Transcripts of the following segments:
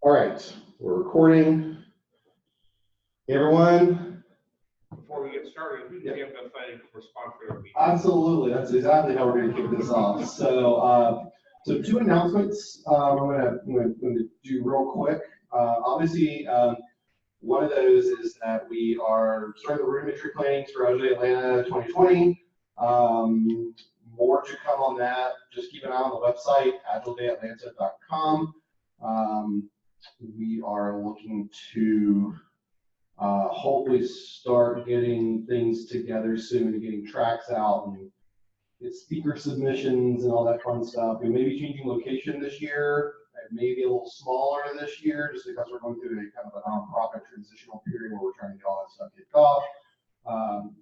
All right, we're recording. Hey, everyone. Before we get started, we have a fighting response for our meeting. Absolutely, that's exactly how we're going to kick this off. So two announcements I'm going to do real quick. Obviously, one of those is that we are starting the rudimentary planning for Agile Atlanta 2020. More to come on that. Just keep an eye on the website, agiledayatlanta.com. We are looking to hopefully start getting things together soon and getting tracks out and get speaker submissions and all that fun stuff. We may be changing location this year. It may be a little smaller this year just because we're going through a kind of a nonprofit transitional period where we're trying to get all that stuff kicked off.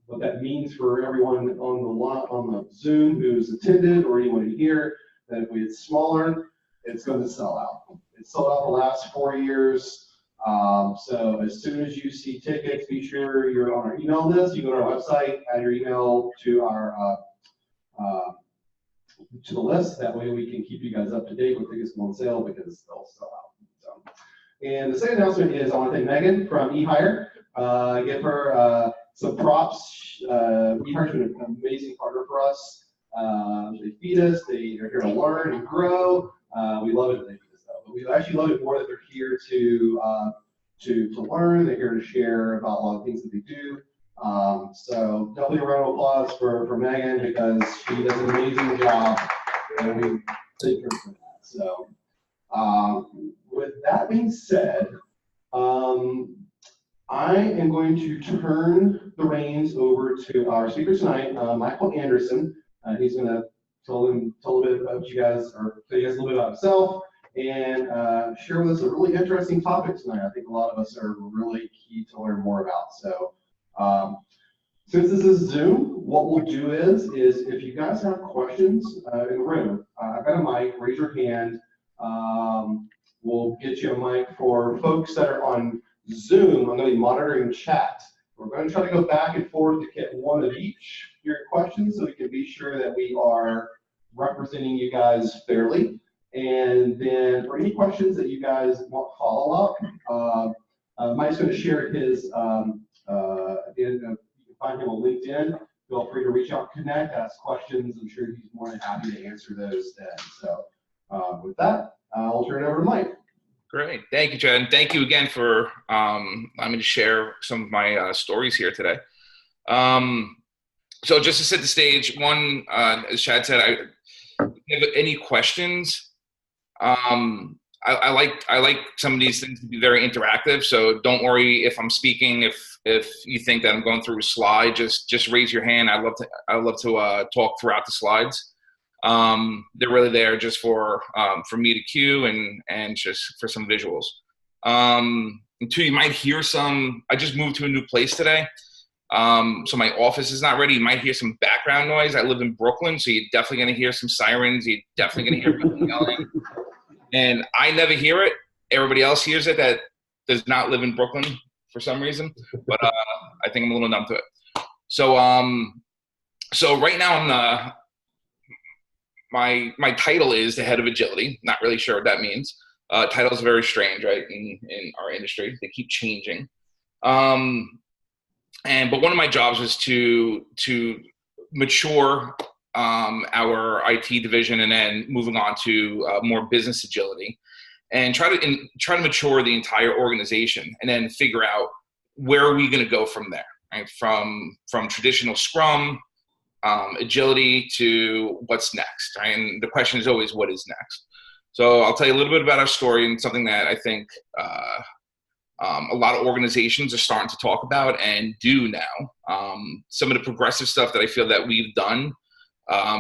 What that means for everyone on the Zoom who's attended or anyone here, that if it's smaller, it's going to sell out. It's sold out the last 4 years. So as soon as you see tickets, be sure you're on our email list. You go to our website, add your email to our to the list. That way we can keep you guys up to date when tickets go on sale because they'll sell out. So, and the second announcement is I want to thank Megan from eHire. Give her some props. eHire's been an amazing partner for us. They feed us. They're here to learn and grow. We love it that they do this though, but we actually love it more that they're here to learn. They're here to share about a lot of things that they do. So definitely a round of applause for Megan because she does an amazing job, and we thank her for that. So with that being said, I am going to turn the reins over to our speaker tonight, Michael Anderson. He's going to tell a little bit about you guys, or tell you guys a little bit about himself, and share with us a really interesting topic tonight. I think a lot of us are really key to learn more about. So since this is Zoom, what we'll do is if you guys have questions in the room, I've got a mic, raise your hand. We'll get you a mic. For folks that are on Zoom, I'm going to be monitoring chat. We're going to try to go back and forth to get one of each of your questions so we can be sure that we are representing you guys fairly. And then for any questions that you guys want follow up, Mike's going to share his, you can find him on LinkedIn. Feel free to reach out, connect, ask questions. I'm sure he's more than happy to answer those then. So with that, I'll turn it over to Mike. Great. Thank you, Chad. And thank you again for allowing me to share some of my stories here today. So just to set the stage, one, as Chad said, if you have any questions, I like some of these things to be very interactive. So don't worry if I'm speaking, if you think that I'm going through a slide, just raise your hand. I love to talk throughout the slides. They're really there just for me to cue and just for some visuals. And two, you might hear some. I just moved to a new place today, so my office is not ready. You might hear some background noise. I live in Brooklyn, so you're definitely going to hear some sirens. You're definitely going to hear people yelling. And I never hear it. Everybody else hears it that does not live in Brooklyn for some reason. But I think I'm a little numb to it. So right now my title is the head of agility. Not really sure what that means. Titles are very strange, right? In our industry, they keep changing. But one of my jobs is to mature our IT division, and then moving on to more business agility, and try to mature the entire organization, and then figure out where are we going to go from there, right? From traditional Scrum, agility to what's next, right? And the question is always, what is next? So I'll tell you a little bit about our story, and something that I think a lot of organizations are starting to talk about and do now. Some of the progressive stuff that I feel that we've done. A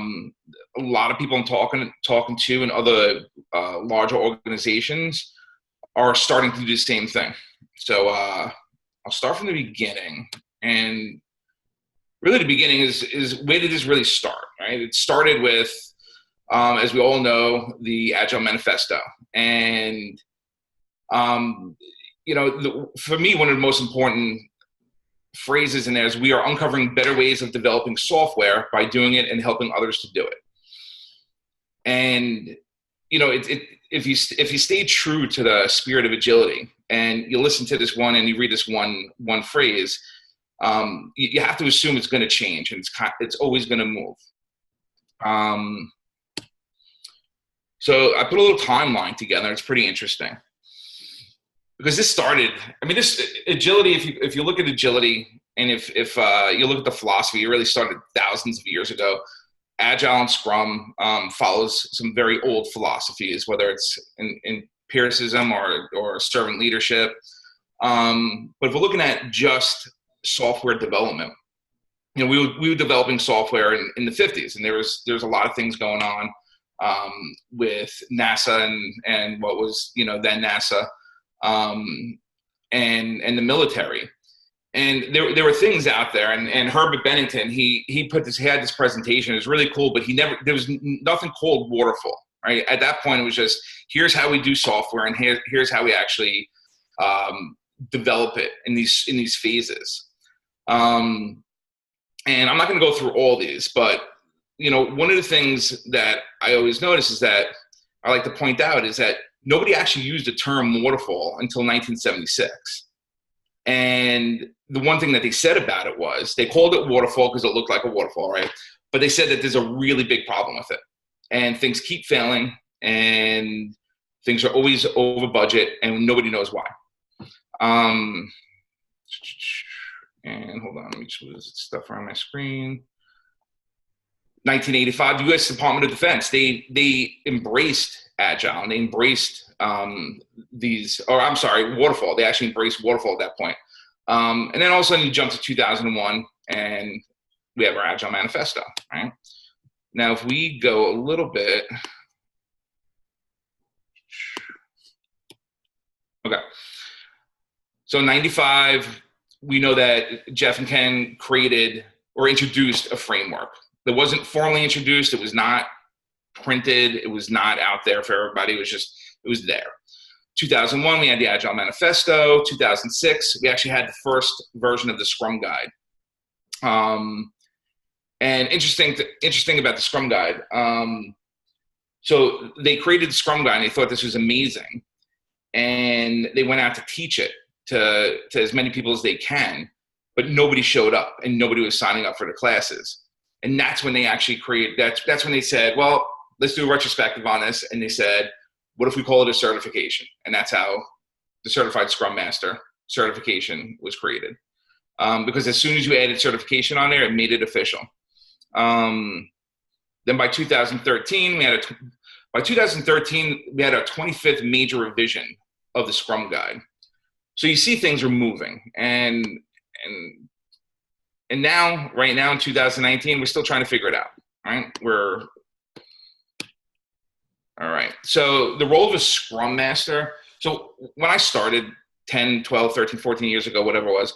lot of people I'm talking to in other larger organizations are starting to do the same thing. So I'll start from the beginning. And really the beginning is where did this really start, right? It started with, as we all know, the Agile Manifesto. And, for me, one of the most important phrases in there is we are uncovering better ways of developing software by doing it and helping others to do it. And if you stay true to the spirit of agility and you listen to this one and you read this one phrase, you have to assume it's going to change, and it's always going to move. So I put a little timeline together. It's pretty interesting because this started. This agility. If you look at agility, and if you look at the philosophy, it really started thousands of years ago. Agile and Scrum follows some very old philosophies, whether it's in empiricism or servant leadership. But if we're looking at just software development, we were developing software in the 50s, and there was a lot of things going on with NASA and what was then NASA and the military. And there were things out there, and Herbert Bennington, he had this presentation. It was really cool, but there was nothing called waterfall, right? At that point, it was just, here's how we do software, and here's how we actually develop it in these phases. And I'm not going to go through all these, but one of the things that I always notice is that I like to point out is that nobody actually used the term waterfall until 1976. And the one thing that they said about it was they called it waterfall because it looked like a waterfall, right? But they said that there's a really big problem with it, and things keep failing, and things are always over budget, and nobody knows why. And hold on, let me just move this stuff around my screen. 1985, the U.S. Department of Defense, they embraced Agile, and they embraced waterfall. They actually embraced waterfall at that point. And then all of a sudden you jump to 2001 and we have our Agile Manifesto, right? Now, if we go a little bit, okay. So 95, we know that Jeff and Ken created or introduced a framework. That wasn't formally introduced. It was not printed. It was not out there for everybody. It was there. 2001, we had the Agile Manifesto. 2006, we actually had the first version of the Scrum Guide. And interesting about the Scrum Guide. So they created the Scrum Guide, and they thought this was amazing. And they went out to teach it to as many people as they can, but nobody showed up, and nobody was signing up for the classes. And that's when they actually that's when they said, well, let's do a retrospective on this. And they said, what if we call it a certification? And that's how the Certified Scrum Master certification was created. Because as soon as you added certification on there, it made it official. Then by 2013, we had our 25th major revision of the Scrum Guide. So you see things are moving, and now, right now in 2019, we're still trying to figure it out, right? All right. So the role of a Scrum Master. So when I started 10, 12, 13, 14 years ago, whatever it was,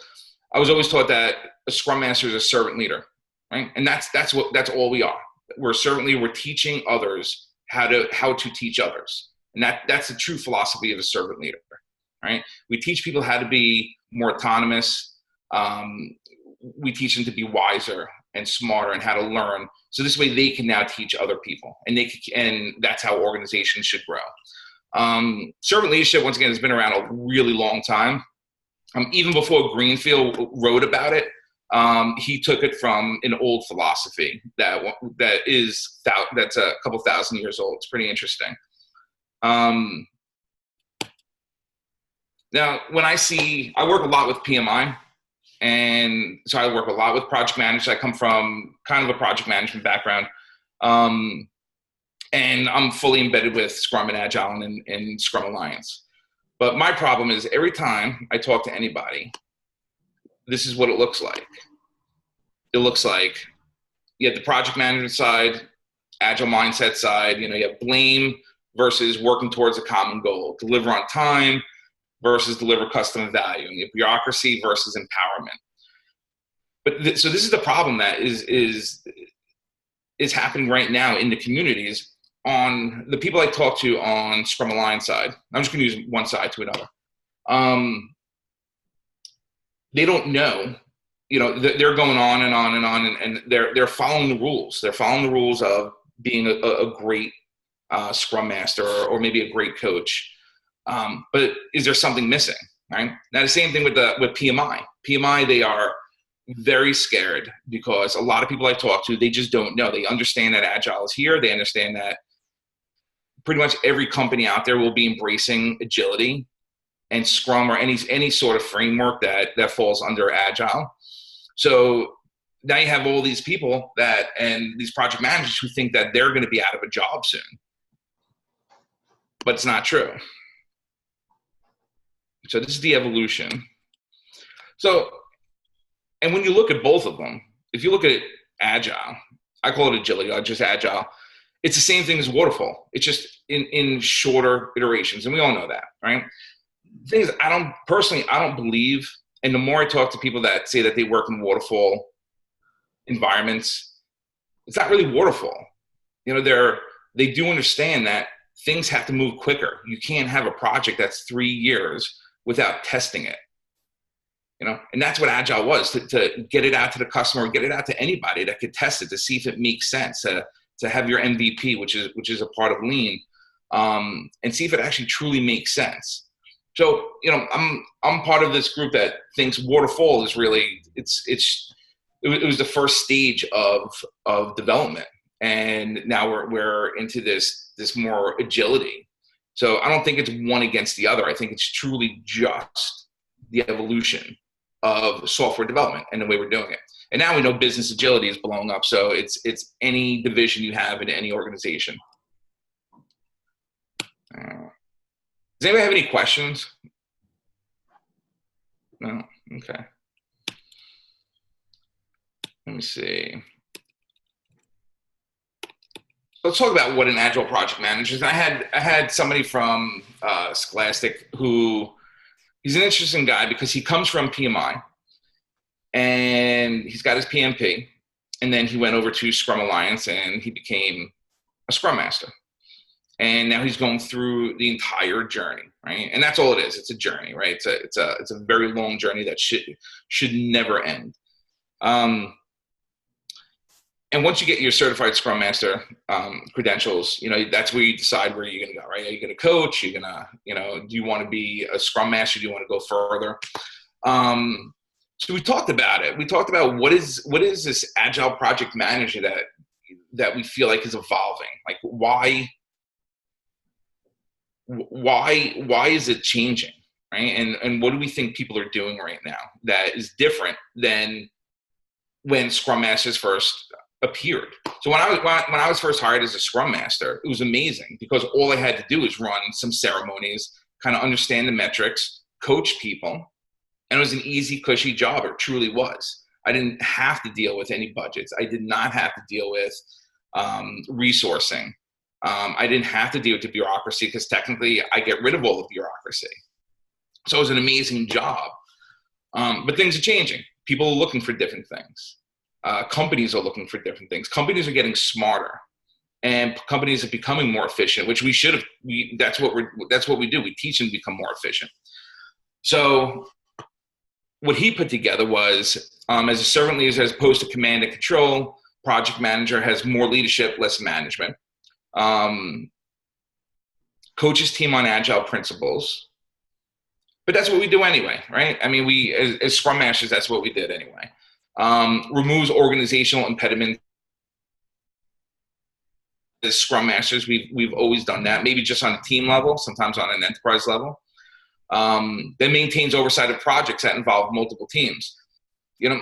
I was always taught that a Scrum Master is a servant leader, right? And that's all we are. We're a servant leader. We're teaching others how to teach others. And that's the true philosophy of a servant leader, right? We teach people how to be more autonomous. We teach them to be wiser and smarter and how to learn. So this way they can now teach other people, and that's how organizations should grow. Servant leadership, once again, has been around a really long time. Even before Greenfield wrote about it, he took it from an old philosophy that's a couple thousand years old. It's pretty interesting. Now, I work a lot with PMI. And so I work a lot with project managers. I come from kind of a project management background. And I'm fully embedded with Scrum and Agile and Scrum Alliance. But my problem is every time I talk to anybody, this is what it looks like. It looks like you have the project management side, Agile mindset side, you have blame versus working towards a common goal, deliver on time versus deliver customer value, and bureaucracy versus empowerment. But so this is the problem that is happening right now in the communities. On the people I talk to on Scrum Alliance side, I'm just going to use one side to another. They don't know, they're going on and on and on, and they're following the rules. They're following the rules of being a great Scrum Master or maybe a great coach. But is there something missing, right? Now, the same thing with PMI. PMI, they are very scared because a lot of people I talk to, they just don't know. They understand that Agile is here. They understand that pretty much every company out there will be embracing agility and Scrum or any sort of framework that falls under Agile. So now you have all these people and these project managers who think that they're going to be out of a job soon. But it's not true. So this is the evolution. So, and when you look at both of them, if you look at Agile, I call it agility, just Agile. It's the same thing as waterfall. It's just in shorter iterations, and we all know that, right? The thing is, I don't believe, and the more I talk to people that say that they work in waterfall environments, it's not really waterfall. You know, they do understand that things have to move quicker. You can't have a project that's 3 years without testing it. You know, and that's what Agile was, to get it out to the customer, get it out to anybody that could test it to see if it makes sense, to have your MVP, which is a part of Lean, and see if it actually truly makes sense. So, you know, I'm part of this group that thinks waterfall is really it was the first stage of development, and now we're into this more agility. So I don't think it's one against the other. I think it's truly just the evolution of software development and the way we're doing it. And now we know business agility is blowing up. So it's any division you have in any organization. Does anybody have any questions? No? Okay. Let me see. Let's talk about what an Agile Project Manager is. I had somebody from Scholastic who, he's an interesting guy because he comes from PMI and he's got his PMP, and then he went over to Scrum Alliance and he became a Scrum Master. And now he's going through the entire journey, right? And that's all it is. It's a journey, right? It's a very long journey that should never end. And once you get your certified Scrum Master credentials, you know, that's where you decide where you're going to go, right? Are you going to coach? You're going to, you know, do you want to be a Scrum Master? Do you want to go further? So we talked about it. We talked about what is this Agile Project Manager that we feel like is evolving? Like why is it changing, right? And what do we think people are doing right now that is different than when Scrum Masters first appeared? So when I was first hired as a Scrum Master, it was amazing because all I had to do was run some ceremonies, kind of understand the metrics, coach people, and it was an easy, cushy job. It truly was. I didn't have to deal with any budgets. I did not have to deal with resourcing. I didn't have to deal with the bureaucracy because technically I get rid of all the bureaucracy. So it was an amazing job. But things are changing. People are looking for different things. Companies are looking for different things. Companies are getting smarter, and companies are becoming more efficient, which we should have. That's what we do. We teach them to become more efficient. So what he put together was, as a servant leader, as opposed to command and control, project manager has more leadership, less management. Coaches team on Agile principles. But that's what we do anyway, right? I mean, we, as Scrum Masters, that's what we did anyway. Removes organizational impediments. As Scrum Masters, we've always done that, maybe just on a team level, sometimes on an enterprise level. Then maintains oversight of projects that involve multiple teams. You know,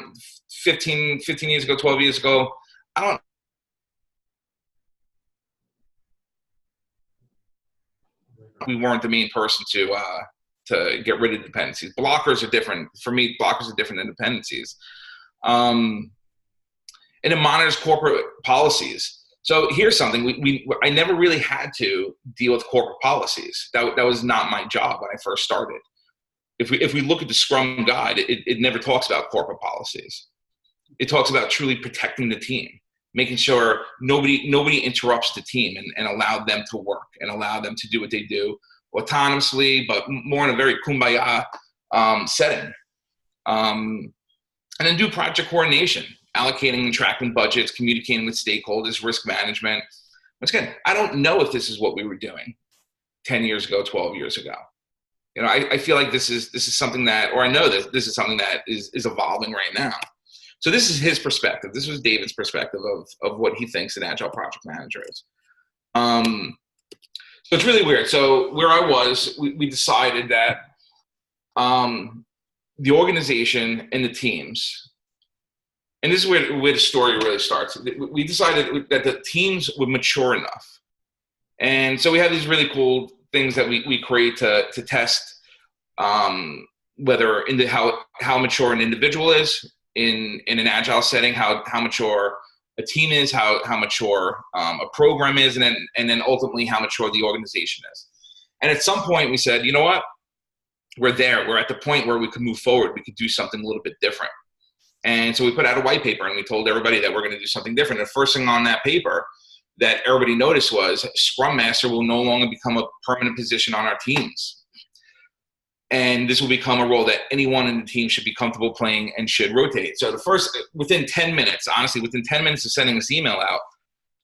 15 years ago, 12 years ago, we weren't the main person to get rid of dependencies. Blockers are different. For me, blockers are different than dependencies. And it monitors corporate policies. So here's something, I never really had to deal with corporate policies. That was not my job when I first started. If we look at the Scrum Guide, it never talks about corporate policies. It talks about truly protecting the team, making sure nobody interrupts the team and allow them to work and allow them to do what they do autonomously, but more in a very kumbaya setting. And then do project coordination, allocating and tracking budgets, communicating with stakeholders, risk management, Once again, I don't know if this is what we were doing 10 years ago, 12 years ago. You know, I feel like this is something that, or I know that this is something that is evolving right now. So this is his perspective. This was David's perspective of what he thinks an Agile Project Manager is. So it's really weird. So where I was, we decided that the organization and the teams, and this is where the story really starts. We decided that the teams would mature enough. And so we have these really cool things that we create to test whether in how mature an individual is in an agile setting, how mature a team is, how mature a program is, and then ultimately how mature the organization is. And at some point we said, you know what? We're there. We're at the point where we could move forward. We could do something a little bit different. And so we put out a white paper and we told everybody that we're going to do something different. The first thing on that paper that everybody noticed was Scrum Master will no longer become a permanent position on our teams. And this will become a role that anyone in the team should be comfortable playing and should rotate. So within 10 minutes, honestly, within 10 minutes of sending this email out,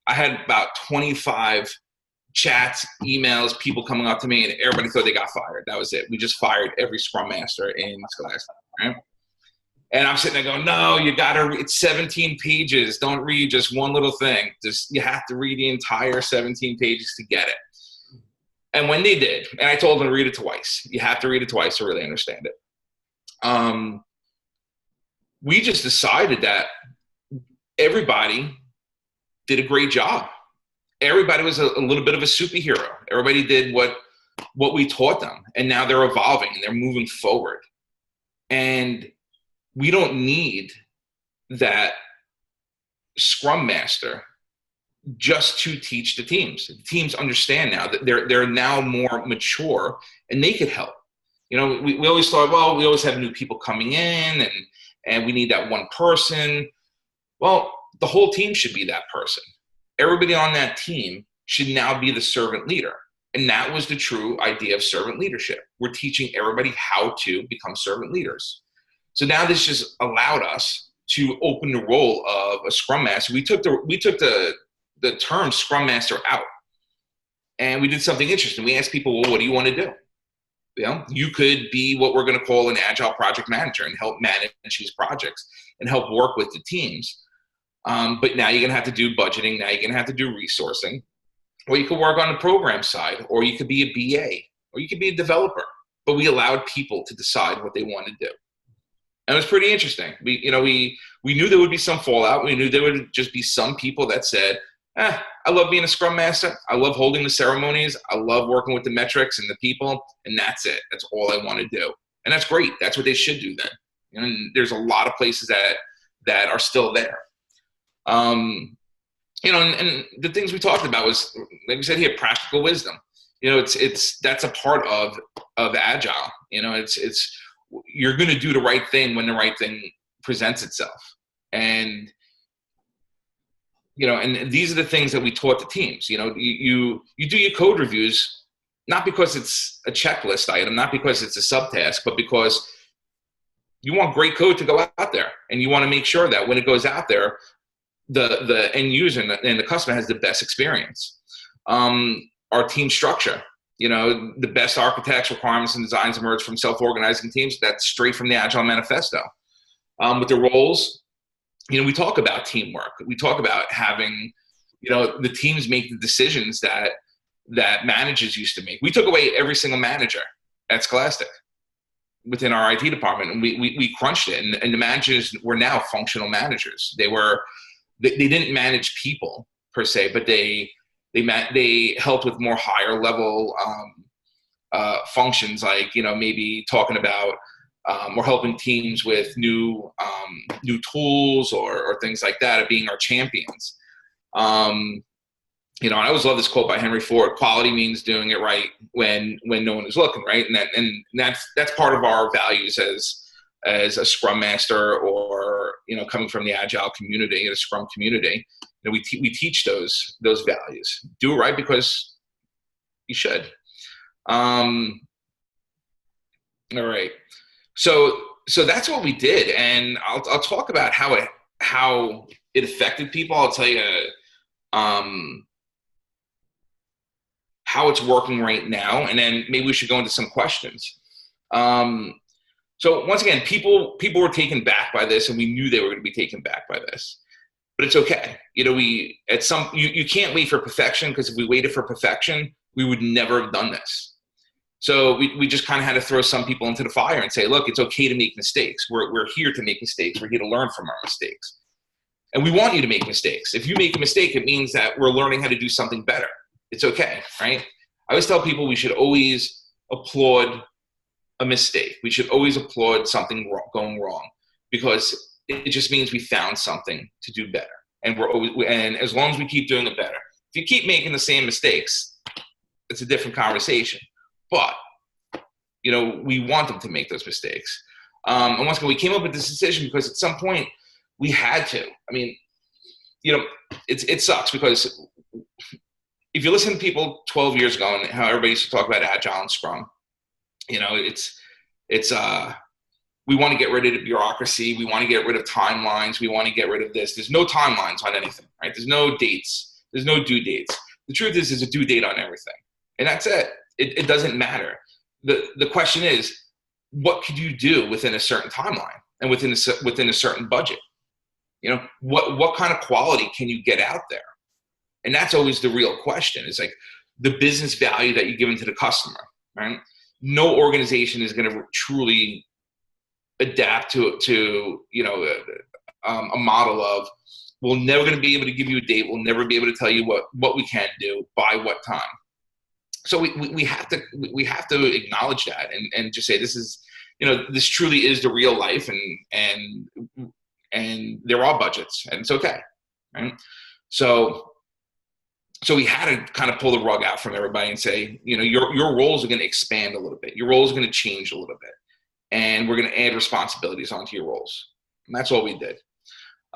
I had about 25 chats, emails, people coming up to me, and everybody thought they got fired. That was it. We just fired every Scrum Master in Scholastic, right? And I'm sitting there going, no, it's 17 pages. Don't read just one little thing. You have to read the entire 17 pages to get it. And when they did, and I told them to read it twice. You have to read it twice to really understand it. We just decided that everybody did a great job. Everybody was a little bit of a superhero. Everybody did what we taught them. And now they're evolving and they're moving forward. And we don't need that Scrum Master just to teach the teams. The teams understand now that they're now more mature and they could help. You know, we always thought, well, we always have new people coming in and we need that one person. Well, the whole team should be that person. Everybody on that team should now be the servant leader. And that was the true idea of servant leadership. We're teaching everybody how to become servant leaders. So now this just allowed us to open the role of a Scrum Master. We took the term Scrum Master out, and we did something interesting. We asked people, well, what do you want to do? You know, you could be what we're going to call an Agile Project Manager and help manage these projects and help work with the teams. But now you're going to have to do budgeting. Now you're going to have to do resourcing. Or you could work on the program side, or you could be a BA, or you could be a developer. But we allowed people to decide what they want to do. And it was pretty interesting. We knew there would be some fallout. We knew there would just be some people that said, I love being a Scrum Master. I love holding the ceremonies. I love working with the metrics and the people. And that's it. That's all I want to do. And that's great. That's what they should do then. And there's a lot of places that are still there. You know, and the things we talked about was, like we said here, practical wisdom. You know, that's a part of Agile. You know, it's you're going to do the right thing when the right thing presents itself. And, you know, and these are the things that we taught the teams. You know, you do your code reviews, not because it's a checklist item, not because it's a subtask, but because you want great code to go out there. And you want to make sure that when it goes out there, the end user and the customer has the best experience. Our team structure. You know, the best architects, requirements, and designs emerge from self-organizing teams. That's straight from the Agile Manifesto. With the roles, you know, we talk about teamwork. We talk about having, you know, the teams make the decisions that managers used to make. We took away every single manager at Scholastic within our IT department, and we crunched it. And the managers were now functional managers. They didn't manage people per se, but they helped with more higher level functions, like, you know, maybe talking about or helping teams with new tools or things like that, of being our champions. You know, I always love this quote by Henry Ford: "Quality means doing it right when no one is looking." Right, and that's part of our values as a Scrum Master, or, you know, coming from the Agile community, the Scrum community. You know, we teach those values. Do it right because you should. All right. So that's what we did, and I'll talk about how it affected people. I'll tell you. how it's working right now, and then maybe we should go into some questions. So once again, people were taken back by this, and we knew they were going to be taken back by this. But it's okay. You can't wait for perfection, because if we waited for perfection, we would never have done this. So we just kind of had to throw some people into the fire and say, look, it's okay to make mistakes. We're here to make mistakes. We're here to learn from our mistakes. And we want you to make mistakes. If you make a mistake, it means that we're learning how to do something better. It's okay, right? I always tell people we should always applaud a mistake. We should always applaud something going wrong, because it just means we found something to do better. And as long as we keep doing it better. If you keep making the same mistakes, it's a different conversation. But, we want them to make those mistakes. And once again, we came up with this decision because at some point we had to. I mean, it sucks, because if you listen to people 12 years ago and how everybody used to talk about Agile and Scrum, we want to get rid of the bureaucracy. We want to get rid of timelines. We want to get rid of this. There's no timelines on anything, right? There's no dates. There's no due dates. The truth is, there's a due date on everything. And that's it. It doesn't matter. The question is, what could you do within a certain timeline and within a certain budget? What kind of quality can you get out there? And that's always the real question. It's like the business value that you give into the customer, right? No organization is going to truly adapt to a model of, we're never going to be able to give you a date. We'll never be able to tell you what we can do by what time. So we have to acknowledge that and just say, this is, this truly is the real life, and there are budgets, and it's okay, right? So we had to kind of pull the rug out from everybody and say, your roles are going to expand a little bit. Your roles are going to change a little bit, and we're going to add responsibilities onto your roles. And that's all we did.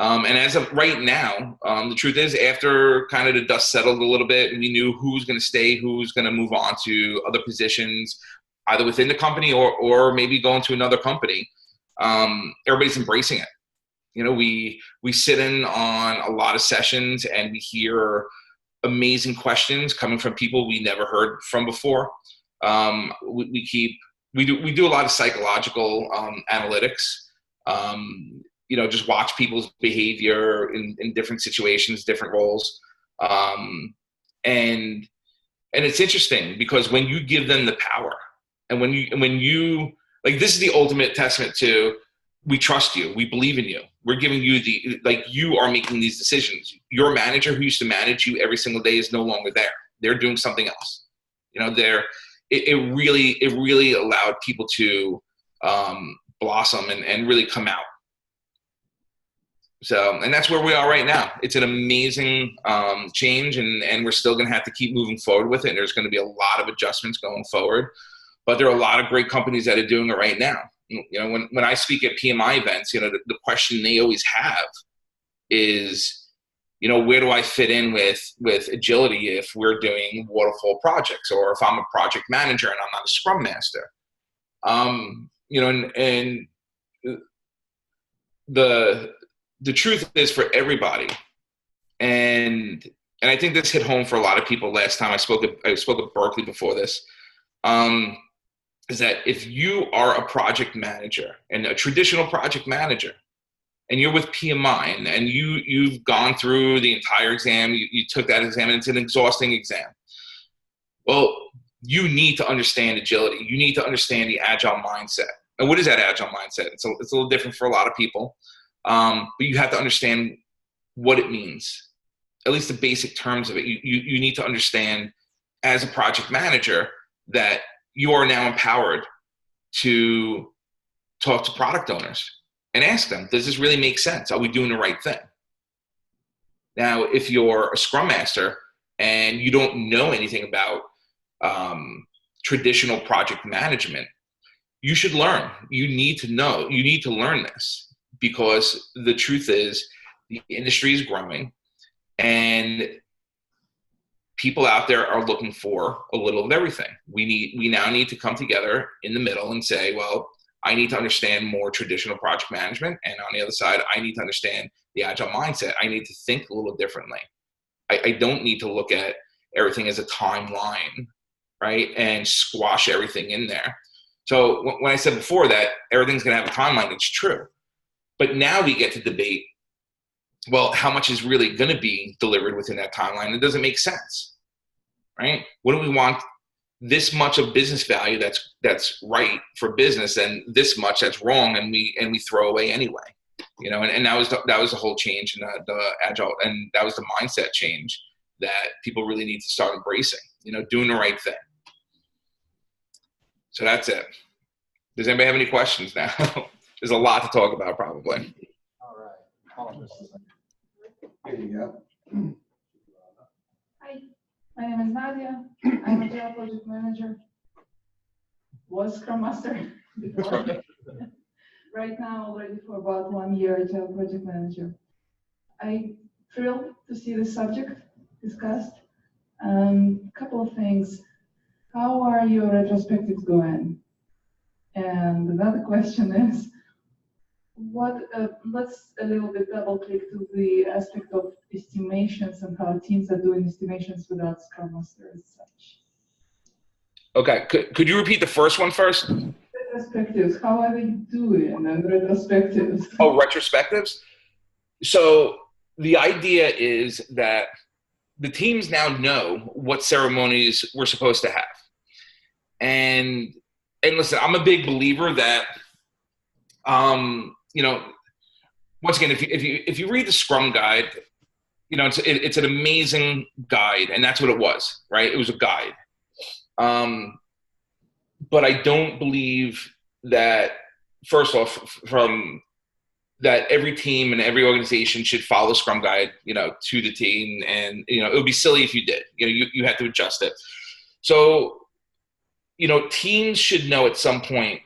And as of right now, the truth is, after kind of the dust settled a little bit, we knew who was going to stay, who was going to move on to other positions, either within the company or maybe going to another company. Everybody's embracing it. We sit in on a lot of sessions, and we hear amazing questions coming from people we never heard from before. We do a lot of psychological analytics. Just watch people's behavior in different situations, different roles. And it's interesting, because when you give them the power, and when you like, this is the ultimate testament to, we trust you, we believe in you. We're giving you you are making these decisions. Your manager who used to manage you every single day is no longer there. They're doing something else. It really allowed people to blossom and really come out. So, and that's where we are right now. It's an amazing change, and we're still going to have to keep moving forward with it. And there's going to be a lot of adjustments going forward, but there are a lot of great companies that are doing it right now. When I speak at PMI events, the question they always have is, where do I fit in with agility if we're doing waterfall projects, or if I'm a project manager and I'm not a Scrum Master? And the truth is, for everybody, and I think this hit home for a lot of people last time I spoke at Berkeley before this, is that if you are a project manager, and a traditional project manager, and you're with PMI, and you've gone through the entire exam, you took that exam, and it's an exhausting exam. Well, you need to understand agility. You need to understand the Agile mindset. And what is that Agile mindset? It's a little different for a lot of people. But you have to understand what it means, at least the basic terms of it. You need to understand, as a project manager, that you are now empowered to talk to product owners and ask them, does this really make sense? Are we doing the right thing? Now, if you're a Scrum Master and you don't know anything about traditional project management, you should learn. You need to know. You need to learn this, because the truth is, the industry is growing, and people out there are looking for a little of everything. We now need to come together in the middle and say, well, I need to understand more traditional project management, and on the other side, I need to understand the Agile mindset. I need to think a little differently. I don't need to look at everything as a timeline, right? And squash everything in there. So when I said before that everything's going to have a timeline, it's true. But now we get to debate, well, how much is really going to be delivered within that timeline? It doesn't make sense, right? What do we want? This much of business value that's right for business, and this much that's wrong, and we throw away anyway, and that was the whole change in the agile, and that was the mindset change that people really need to start embracing, doing the right thing. So that's it. Does anybody have any questions now? There's a lot to talk about, probably. All right. Hold on just a second. Here you go. Hi, my name is Nadia. I'm Agile Project Manager. Was Scrum Master before. Right now, already for about 1 year, Agile Project Manager. I'm thrilled to see this subject discussed. Couple of things. How are your retrospectives going? And another question is, let's a little bit double click to the aspect of estimations and how teams are doing estimations without Scrum Master as such. Okay, could you repeat the first one first? Retrospectives, how are they doing and retrospectives? Oh, retrospectives? So the idea is that the teams now know what ceremonies we're supposed to have. And listen, I'm a big believer that, once again, if you read the Scrum Guide, it's an amazing guide, and that's what it was, right? It was a guide. But I don't believe that, first off, that every team and every organization should follow Scrum Guide, to the team, and it would be silly if you did. You had to adjust it. So, teams should know at some point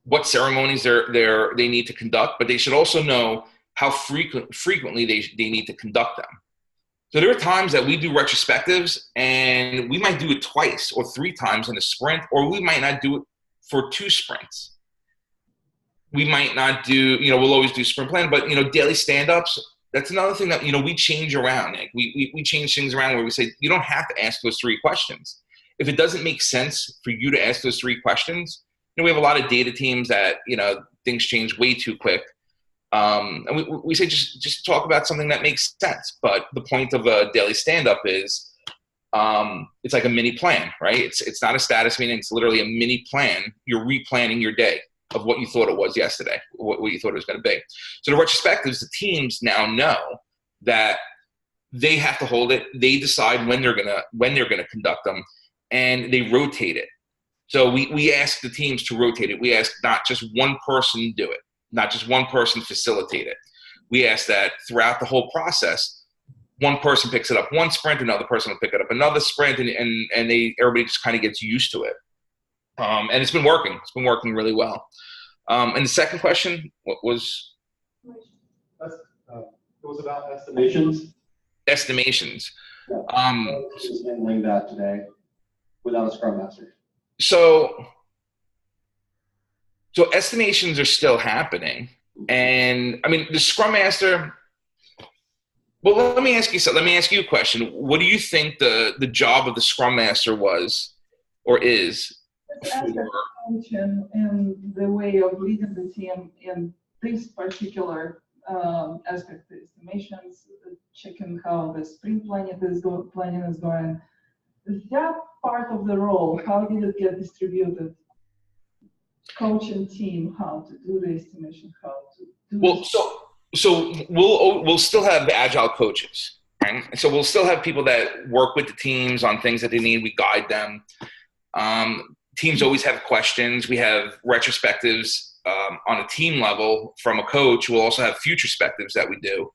what ceremonies they need to conduct, but they should also know how frequently they need to conduct them. So there are times that we do retrospectives, and we might do it twice or 3 times in a sprint, or we might not do it for 2 sprints. We might not do, we'll always do sprint plan, but daily stand-ups, that's another thing that we change around. Like we change things around where we say you don't have to ask those 3 questions. If it doesn't make sense for you to ask those 3 questions, we have a lot of data teams that things change way too quick. And we say just talk about something that makes sense. But the point of a daily stand-up is it's like a mini plan, right? It's not a status meeting. It's literally a mini plan. You're replanning your day of what you thought it was yesterday, what you thought it was going to be. So the retrospectives, the teams now know that they have to hold it. They decide when they're gonna conduct them, and they rotate it. So we ask the teams to rotate it. We ask not just one person do it, not just one person facilitate it. We ask that throughout the whole process, one person picks it up one sprint, another person will pick it up another sprint, and everybody just kind of gets used to it. And it's been working. It's been working really well. And the second question, what was? It was about estimations. Estimations. Just handling that today without a Scrum Master. So estimations are still happening. And I mean, the Scrum Master, well, let me ask you something. Let me ask you a question. What do you think the job of the Scrum Master was or is? Function and the way of leading the team in this particular aspect, the estimations, checking how the sprint planning is going. That part of the role, how did it get distributed? Coach and team, how to do the estimation, how to do. Well, so we'll still have Agile coaches, right? So we'll still have people that work with the teams on things that they need. We guide them. Teams always have questions. We have retrospectives on a team level from a coach. We'll also have futurespectives that we do.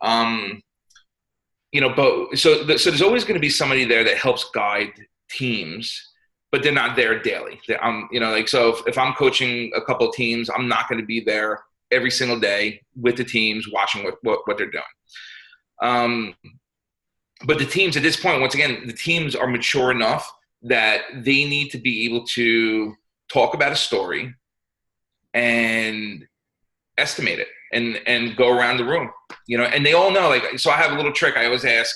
But so there's always going to be somebody there that helps guide teams, but they're not there daily. So if I'm coaching a couple of teams, I'm not going to be there every single day with the teams watching what they're doing. But the teams at this point, once again, the teams are mature enough that they need to be able to talk about a story and estimate it and go around the room, and they all know, so I have a little trick I always ask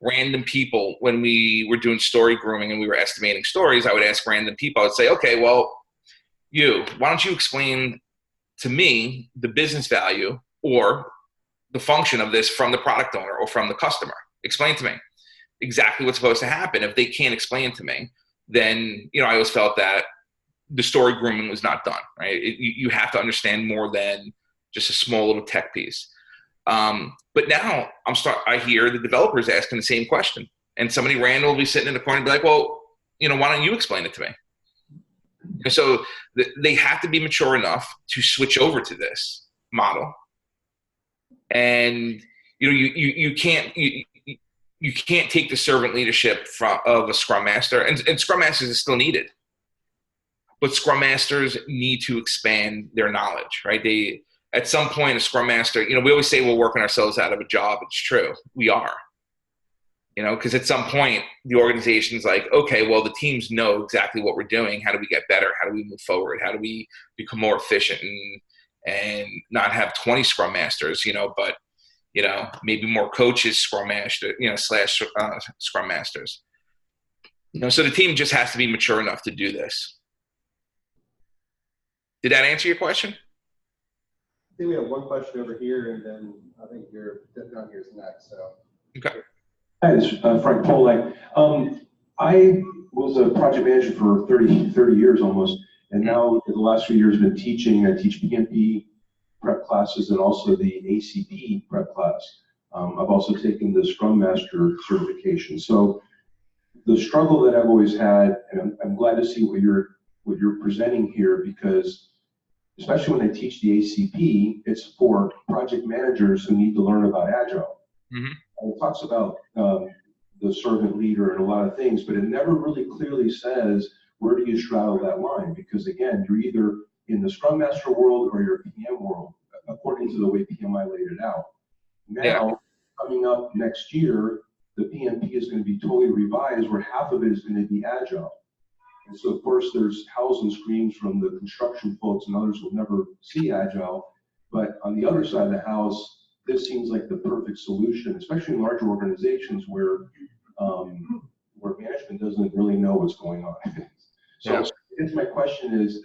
random people when we were doing story grooming and we were estimating stories. I would ask random people. I would say, okay, well, why don't you explain to me the business value or the function of this from the product owner or from the customer? Explain to me exactly what's supposed to happen. If they can't explain it to me, then, I always felt that the story grooming was not done, right? You have to understand more than just a small little tech piece. But now I hear the developers asking the same question, and somebody random will be sitting in the corner and be like, well, why don't you explain it to me? And so they have to be mature enough to switch over to this model. And, you can't take the servant leadership of a Scrum Master, and Scrum Masters is still needed. But Scrum Masters need to expand their knowledge, right? At some point, a Scrum Master, we always say we're working ourselves out of a job. It's true. We are. Because at some point, the organization's like, okay, well, the teams know exactly what we're doing. How do we get better? How do we move forward? How do we become more efficient and not have 20 Scrum Masters, but, maybe more coaches, Scrum Master, / Scrum Masters. So the team just has to be mature enough to do this. Did that answer your question? I think we have one question over here, and then I think you're down here is next. So. Okay. Hi, it's Frank Polak. I was a project manager for 30 years almost, and now in the last few years been teaching. I teach PMP prep classes and also the ACP prep class. I've also taken the Scrum Master certification. So the struggle that I've always had, and I'm glad to see what you're presenting here, because especially when I teach the ACP, it's for project managers who need to learn about Agile. Mm-hmm. And it talks about the servant leader and a lot of things, but it never really clearly says where do you straddle that line, because again, you're either in the Scrum Master world or your PM world, according to the way PMI laid it out. Now, coming up next year, the PMP is going to be totally revised, where half of it is going to be Agile. And so, of course, there's howls and screams from the construction folks and others who will never see Agile. But on the other side of the house, this seems like the perfect solution, especially in larger organizations where management doesn't really know what's going on. So I guess my question is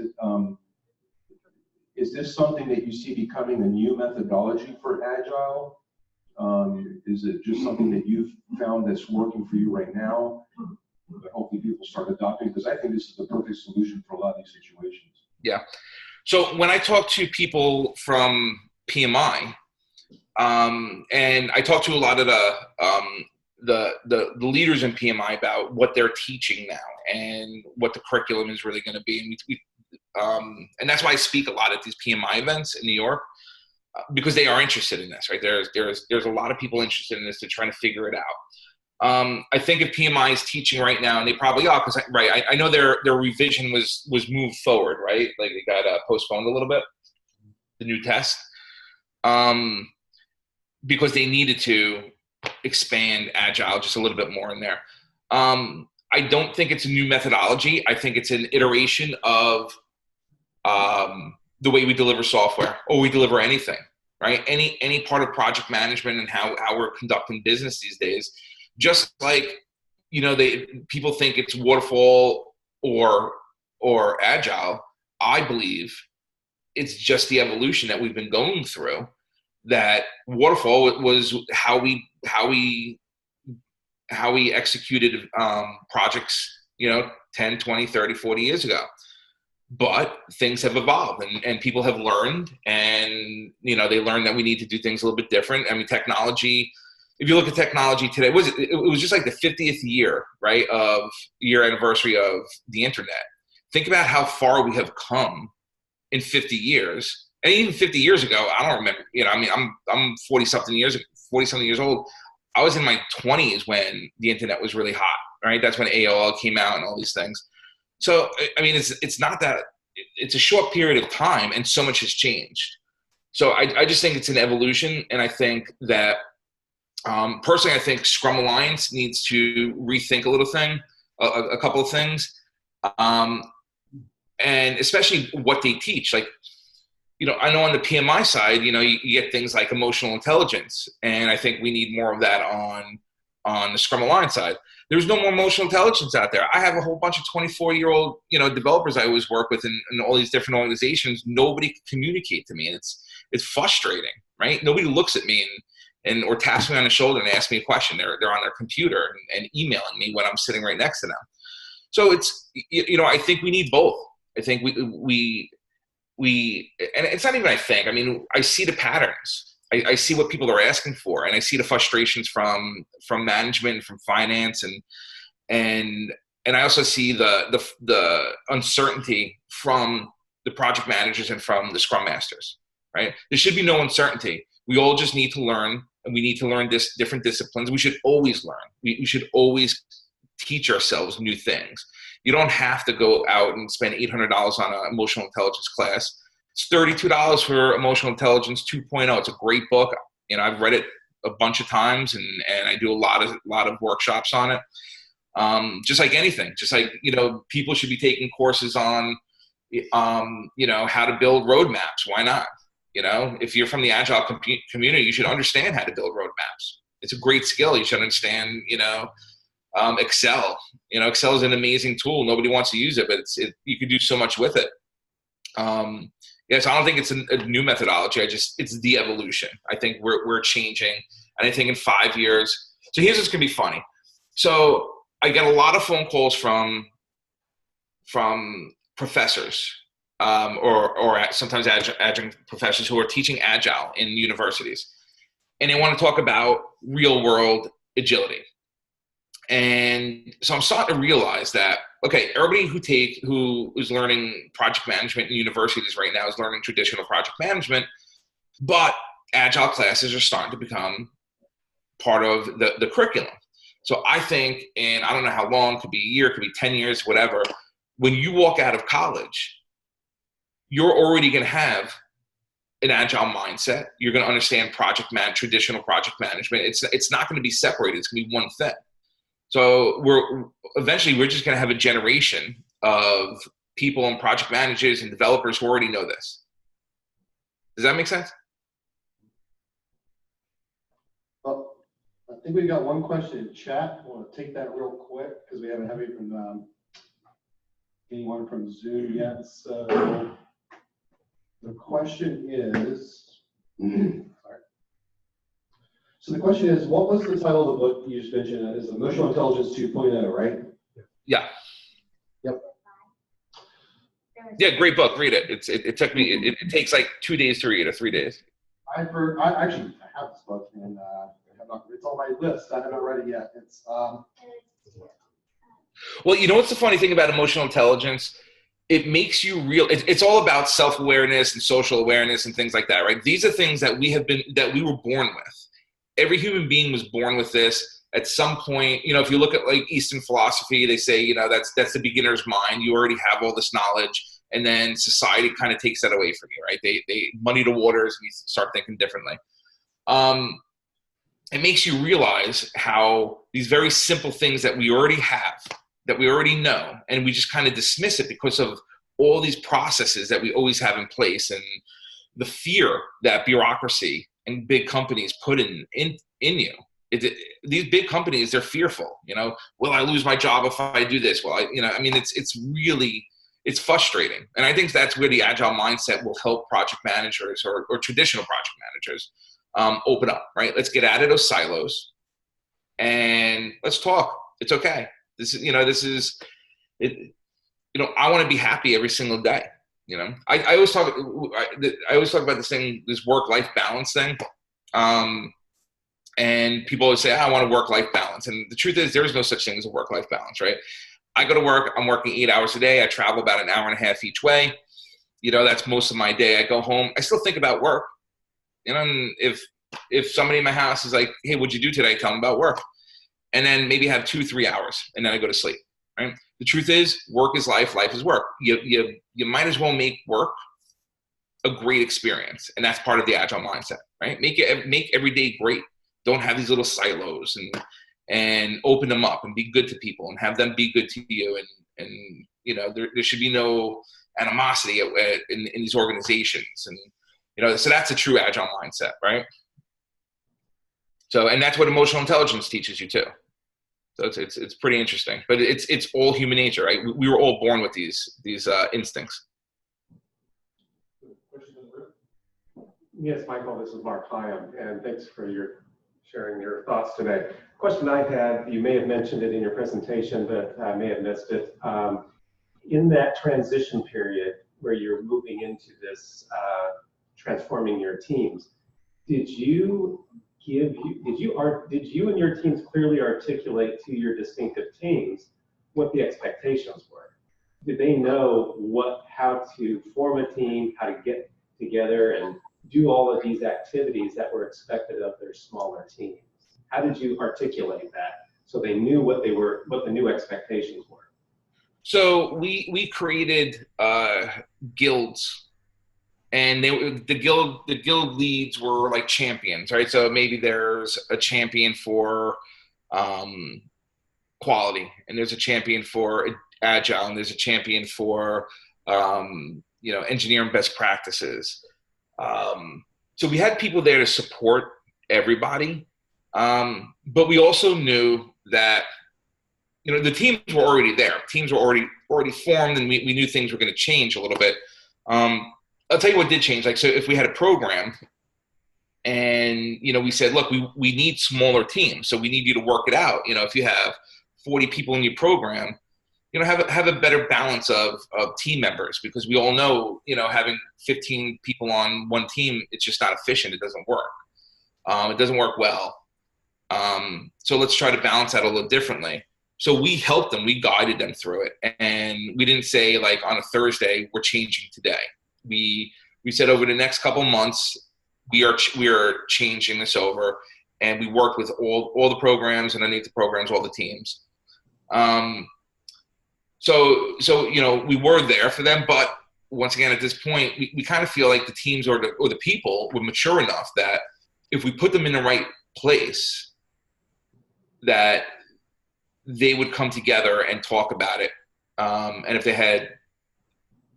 this something that you see becoming a new methodology for Agile? Is it just something that you've found that's working for you right now, that hopefully people start adopting? Because I think this is the perfect solution for a lot of these situations. Yeah. So when I talk to people from PMI, and I talk to a lot of the leaders in PMI about what they're teaching now and what the curriculum is really going to be, and that's why I speak a lot at these PMI events in New York, because they are interested in this, right? There's a lot of people interested in this. They're trying to figure it out. I think if PMI is teaching right now, and they probably are, because I know their revision was moved forward, right? Like it got postponed a little bit, the new test, because they needed to expand Agile just a little bit more in there. I don't think it's a new methodology. I think it's an iteration of the way we deliver software, or we deliver anything, right? Any part of project management and how we're conducting business these days. Just like, people think it's waterfall or Agile. I believe it's just the evolution that we've been going through. That waterfall was how we executed projects, 10, 20, 30, 40 years ago. But things have evolved, and people have learned, and they learned that we need to do things a little bit different. I mean, technology. If you look at technology today, it was just like the 50th year, right, of year anniversary of the internet. Think about how far we have come in 50 years. And even 50 years ago, I don't remember, I'm 40 something years old. I was in my 20s when the internet was really hot, right? That's when AOL came out and all these things. So, I mean, it's not that, it's a short period of time and so much has changed. So I just think it's an evolution. And I think that, personally, I think Scrum Alliance needs to rethink a couple of things. And especially what they teach. Like, I know on the PMI side, you get things like emotional intelligence. And I think we need more of that on the Scrum Alliance side. There's no more emotional intelligence out there. I have a whole bunch of 24-year-old, developers I always work with in all these different organizations. Nobody can communicate to me, and it's frustrating, right? Nobody looks at me or taps me on the shoulder and asks me a question. They're on their computer and emailing me when I'm sitting right next to them. So it's, I think we need both. I think we and it's not even, I see the patterns. I see what people are asking for, and I see the frustrations from management, from finance, and I also see the uncertainty from the project managers and from the Scrum Masters, right? There should be no uncertainty. We all just need to learn, and we need to learn different disciplines. We should always learn. We should always teach ourselves new things. You don't have to go out and spend $800 on an emotional intelligence class. It's $32 for Emotional Intelligence 2.0. It's a great book. I've read it a bunch of times, and I do a lot of workshops on it. Just like anything, people should be taking courses on, how to build roadmaps. Why not? If you're from the Agile community, you should understand how to build roadmaps. It's a great skill. You should understand, Excel. Excel is an amazing tool. Nobody wants to use it, but you can do so much with it. Yes, I don't think it's a new methodology. It's the evolution. I think we're changing, and I think in 5 years. So here's what's gonna be funny. So I get a lot of phone calls from professors, or sometimes adjunct professors who are teaching Agile in universities, and they want to talk about real world agility. And so I'm starting to realize that, okay, everybody who is learning project management in universities right now is learning traditional project management, but Agile classes are starting to become part of the curriculum. So I think, and I don't know how long, could be a year, could be 10 years, whatever, when you walk out of college, you're already going to have an Agile mindset. You're going to understand traditional project management. It's not going to be separated. It's going to be one thing. So eventually we're just going to have a generation of people and project managers and developers who already know this. Does that make sense? Well, I think we've got one question in chat. I want to take that real quick because we haven't had anyone from Zoom yet. So the question is, sorry. So the question is, what was the title of the book you just mentioned? That is Emotional Intelligence 2.0, right? Yeah. Yep. Yeah, great book. Read it. It took me. It takes like 2 days to read, or 3 days. I actually have this book, and it's on my list. I haven't read it yet. It's Well, what's the funny thing about emotional intelligence? It makes you real. It's all about self-awareness and social awareness and things like that, right? These are things that we were born with. Every human being was born with this at some point. If you look at like Eastern philosophy, they say, that's the beginner's mind. You already have all this knowledge, and then society kind of takes that away from you, right? They muddy the waters, and you start thinking differently. It makes you realize how these very simple things that we already have, that we already know, and we just kind of dismiss it because of all these processes that we always have in place, and the fear that bureaucracy and big companies put in you. These big companies, they're fearful. Will I lose my job if I do this? Well, it's frustrating. And I think that's where the Agile mindset will help project managers or traditional project managers open up, right? Let's get out of those silos and let's talk. It's okay. I want to be happy every single day. I always talk about this work-life balance thing. And people always say, I want a work-life balance. And the truth is, there is no such thing as a work-life balance, right? I go to work, I'm working 8 hours a day. I travel about an hour and a half each way. That's most of my day. I go home, I still think about work. And if somebody in my house is like, hey, what'd you do today? Tell them about work. And then maybe have 2-3 hours, and then I go to sleep, right? The truth is, work is life, life is work. You might as well make work a great experience, and that's part of the Agile mindset, right? Make every day great. Don't have these little silos, and open them up and be good to people and have them be good to you. And there should be no animosity in these organizations. And so that's a true Agile mindset, right? So, and that's what emotional intelligence teaches you too. So it's pretty interesting, but it's all human nature, right? We were all born with these instincts. Yes, Michael, this is Mark Hyam, and thanks for sharing your thoughts today. Question I had, you may have mentioned it in your presentation, but I may have missed it. In that transition period where you're moving into this transforming your teams, did you and your teams clearly articulate to your distinctive teams what the expectations were? Did they know how to form a team, how to get together and do all of these activities that were expected of their smaller teams? How did you articulate that so they knew what the new expectations were? So we created guilds, and the guild leads were like champions, right? So maybe there's a champion for quality, and there's a champion for agile, and there's a champion for engineering best practices. So we had people there to support everybody, but we also knew that the teams were already there. Teams were already formed, and we knew things were going to change a little bit. I'll tell you what did change. Like, so if we had a program, and we said, look, we need smaller teams, so we need you to work it out. If you have 40 people in your program, have a better balance of team members, because we all know, having 15 people on one team, it's just not efficient. It doesn't work. It doesn't work well. So let's try to balance that a little differently. So we helped them, we guided them through it. And we didn't say, like, on a Thursday, we're changing today. We said over the next couple months, we are changing this over. And we worked with all the programs, and underneath the programs, all the teams. So we were there for them, but once again, at this point, we kind of feel like the teams or the people were mature enough that if we put them in the right place, that they would come together and talk about it. And if they had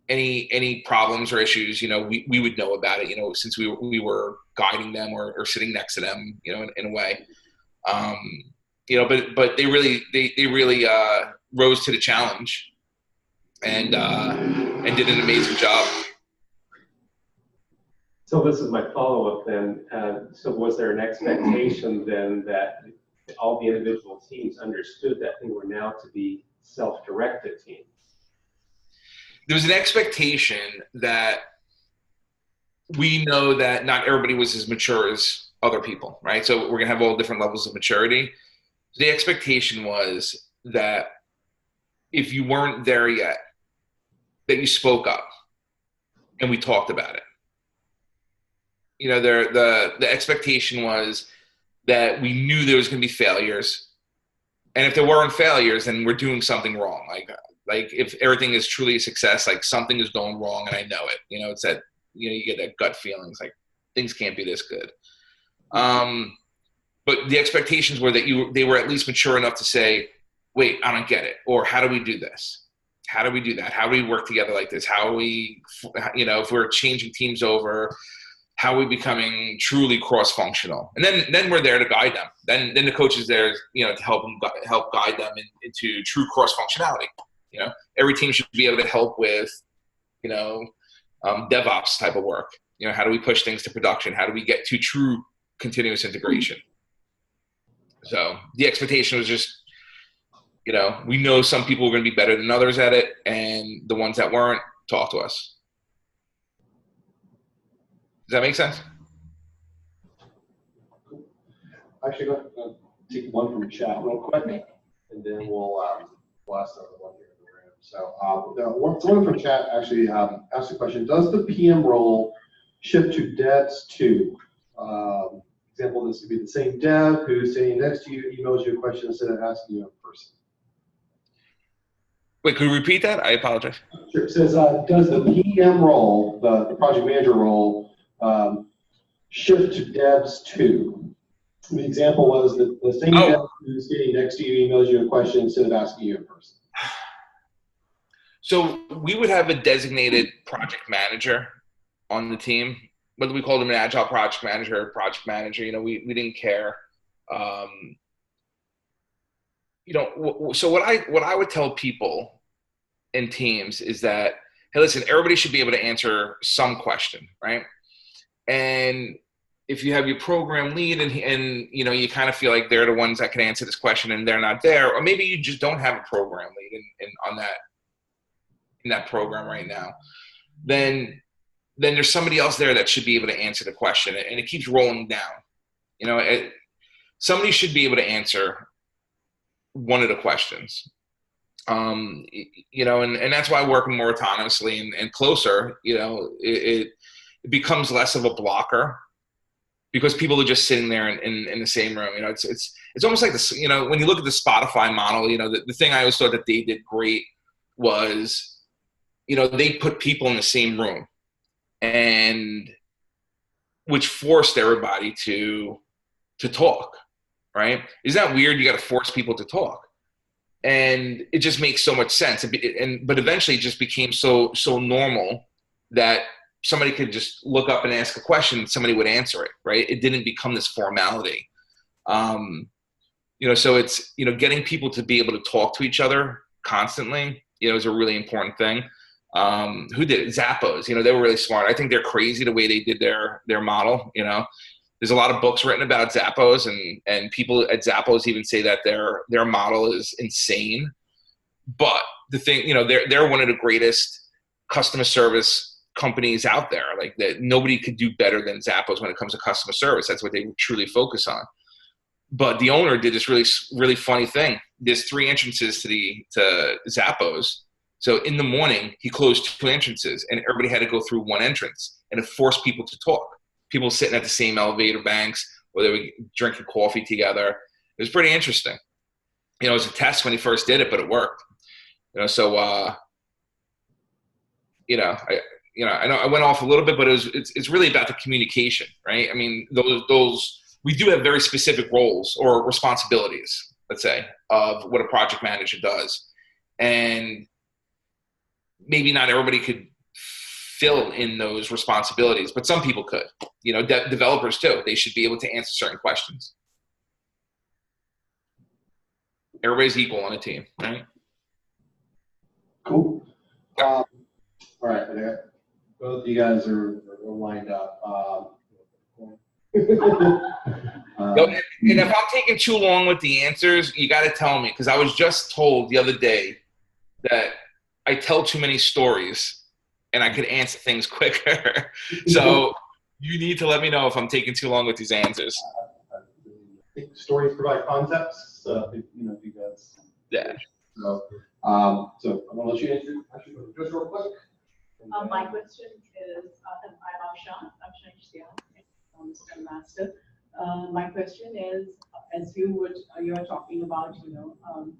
any problems or issues, we would know about it, since we were guiding them or sitting next to them, in a way. But they really rose to the challenge and did an amazing job. So this is my follow-up then. So was there an expectation then that all the individual teams understood that they were now to be self-directed teams? There was an expectation that we know that not everybody was as mature as other people, right? So we're gonna have all different levels of maturity. The expectation was that if you weren't there yet, that you spoke up and we talked about it. The expectation was that we knew there was going to be failures, and if there weren't failures, then we're doing something wrong. Like if everything is truly a success, like something is going wrong, and I know it. It's that you get that gut feelings like things can't be this good. But the expectations were that they were at least mature enough to say, wait, I don't get it. Or how do we do this? How do we do that? How do we work together like this? How are we, if we're changing teams over, how are we becoming truly cross-functional? And then we're there to guide them. Then the coach is there, to help guide them into true cross-functionality. Every team should be able to help with, DevOps type of work. How do we push things to production? How do we get to true continuous integration? So the expectation was just, we know some people are going to be better than others at it, and the ones that weren't, talk to us. Does that make sense? Actually, go ahead and take one from chat real quick, and then we'll ask the other one here in the room. So one from chat actually asked the question: does the PM role shift to devs too? Example: this would be the same dev who's sitting next to you, emails you a question instead of asking you in person. Wait, could you repeat that? I apologize. Sure. It says, does the PM role, the project manager role, shift to devs too? The example was that the same dev who's sitting next to you emails you a question instead of asking you in person. So we would have a designated project manager on the team, whether we called him an Agile Project Manager or Project Manager, we didn't care. So what I would tell people in teams is that, hey, listen, everybody should be able to answer some question, right? And if you have your program lead and you kind of feel like they're the ones that can answer this question and they're not there, or maybe you just don't have a program lead in that program right now, then there's somebody else there that should be able to answer the question, and it keeps rolling down. Somebody should be able to answer one of the questions. And that's why working more autonomously and closer, it becomes less of a blocker, because people are just sitting there in the same room. It's almost like this, when you look at the Spotify model, the thing I always thought that they did great was, they put people in the same room, and which forced everybody to talk, right? Isn't that weird? You got to force people to talk. And it just makes so much sense. But eventually it just became so normal that somebody could just look up and ask a question and somebody would answer it, right? It didn't become this formality. So it's, getting people to be able to talk to each other constantly, is a really important thing. Who did it? Zappos, they were really smart. I think they're crazy the way they did their model. There's a lot of books written about Zappos, and people at Zappos even say that their model is insane. But the thing, they're one of the greatest customer service companies out there. Like, that nobody could do better than Zappos when it comes to customer service. That's what they truly focus on. But the owner did this really, really funny thing. There's 3 entrances to Zappos. So in the morning, he closed 2 entrances, and everybody had to go through 1 entrance, and it forced people to talk. People sitting at the same elevator banks, or they were drinking coffee together. It was pretty interesting. It was a test when he first did it, but it worked. I know I went off a little bit, but it's really about the communication, right? I mean, those we do have very specific roles or responsibilities, let's say, of what a project manager does, and maybe not everybody could fill in those responsibilities, but some people could. Developers too. They should be able to answer certain questions. Everybody's equal on a team, right? Cool. All right, both of you guys are lined up. And if I'm taking too long with the answers, you got to tell me, because I was just told the other day that I tell too many stories and I could answer things quicker. So you need to let me know if I'm taking too long with these answers. I think stories provide context, so if you guys. Yeah. So I'm gonna let you answer just real quick. My question is, I'm Akshay Sial, I'm Scrum Master. My question is, as you are talking about,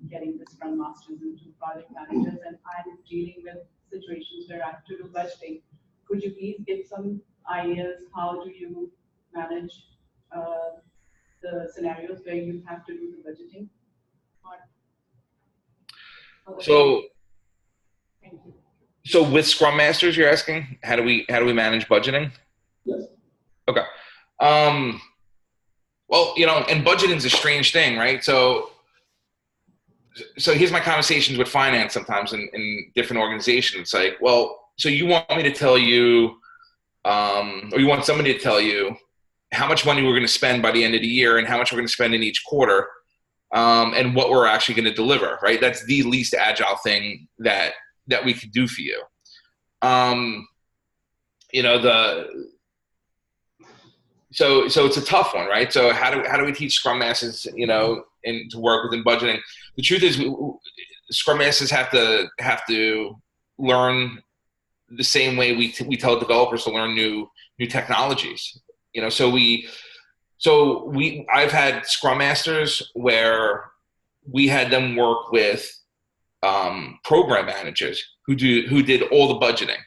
getting the Scrum Masters into project managers, and I'm dealing with situations where I have to do budgeting. Could you please give some ideas, how do you manage the scenarios where you have to do the budgeting? Thank you. So with Scrum Masters, you're asking, how do we manage budgeting? Yes. Okay. Well, and budgeting is a strange thing, right? So here's my conversations with finance sometimes in different organizations. It's like, well, so you want me to tell you, or you want somebody to tell you how much money we're going to spend by the end of the year and how much we're going to spend in each quarter, and what we're actually going to deliver, right? That's the least agile thing that we could do for you. So it's a tough one, right? So how do we teach Scrum Masters, and to work within budgeting? The truth is, Scrum Masters have to learn the same way we tell developers to learn new technologies. I've had Scrum Masters where we had them work with program managers who did all the budgeting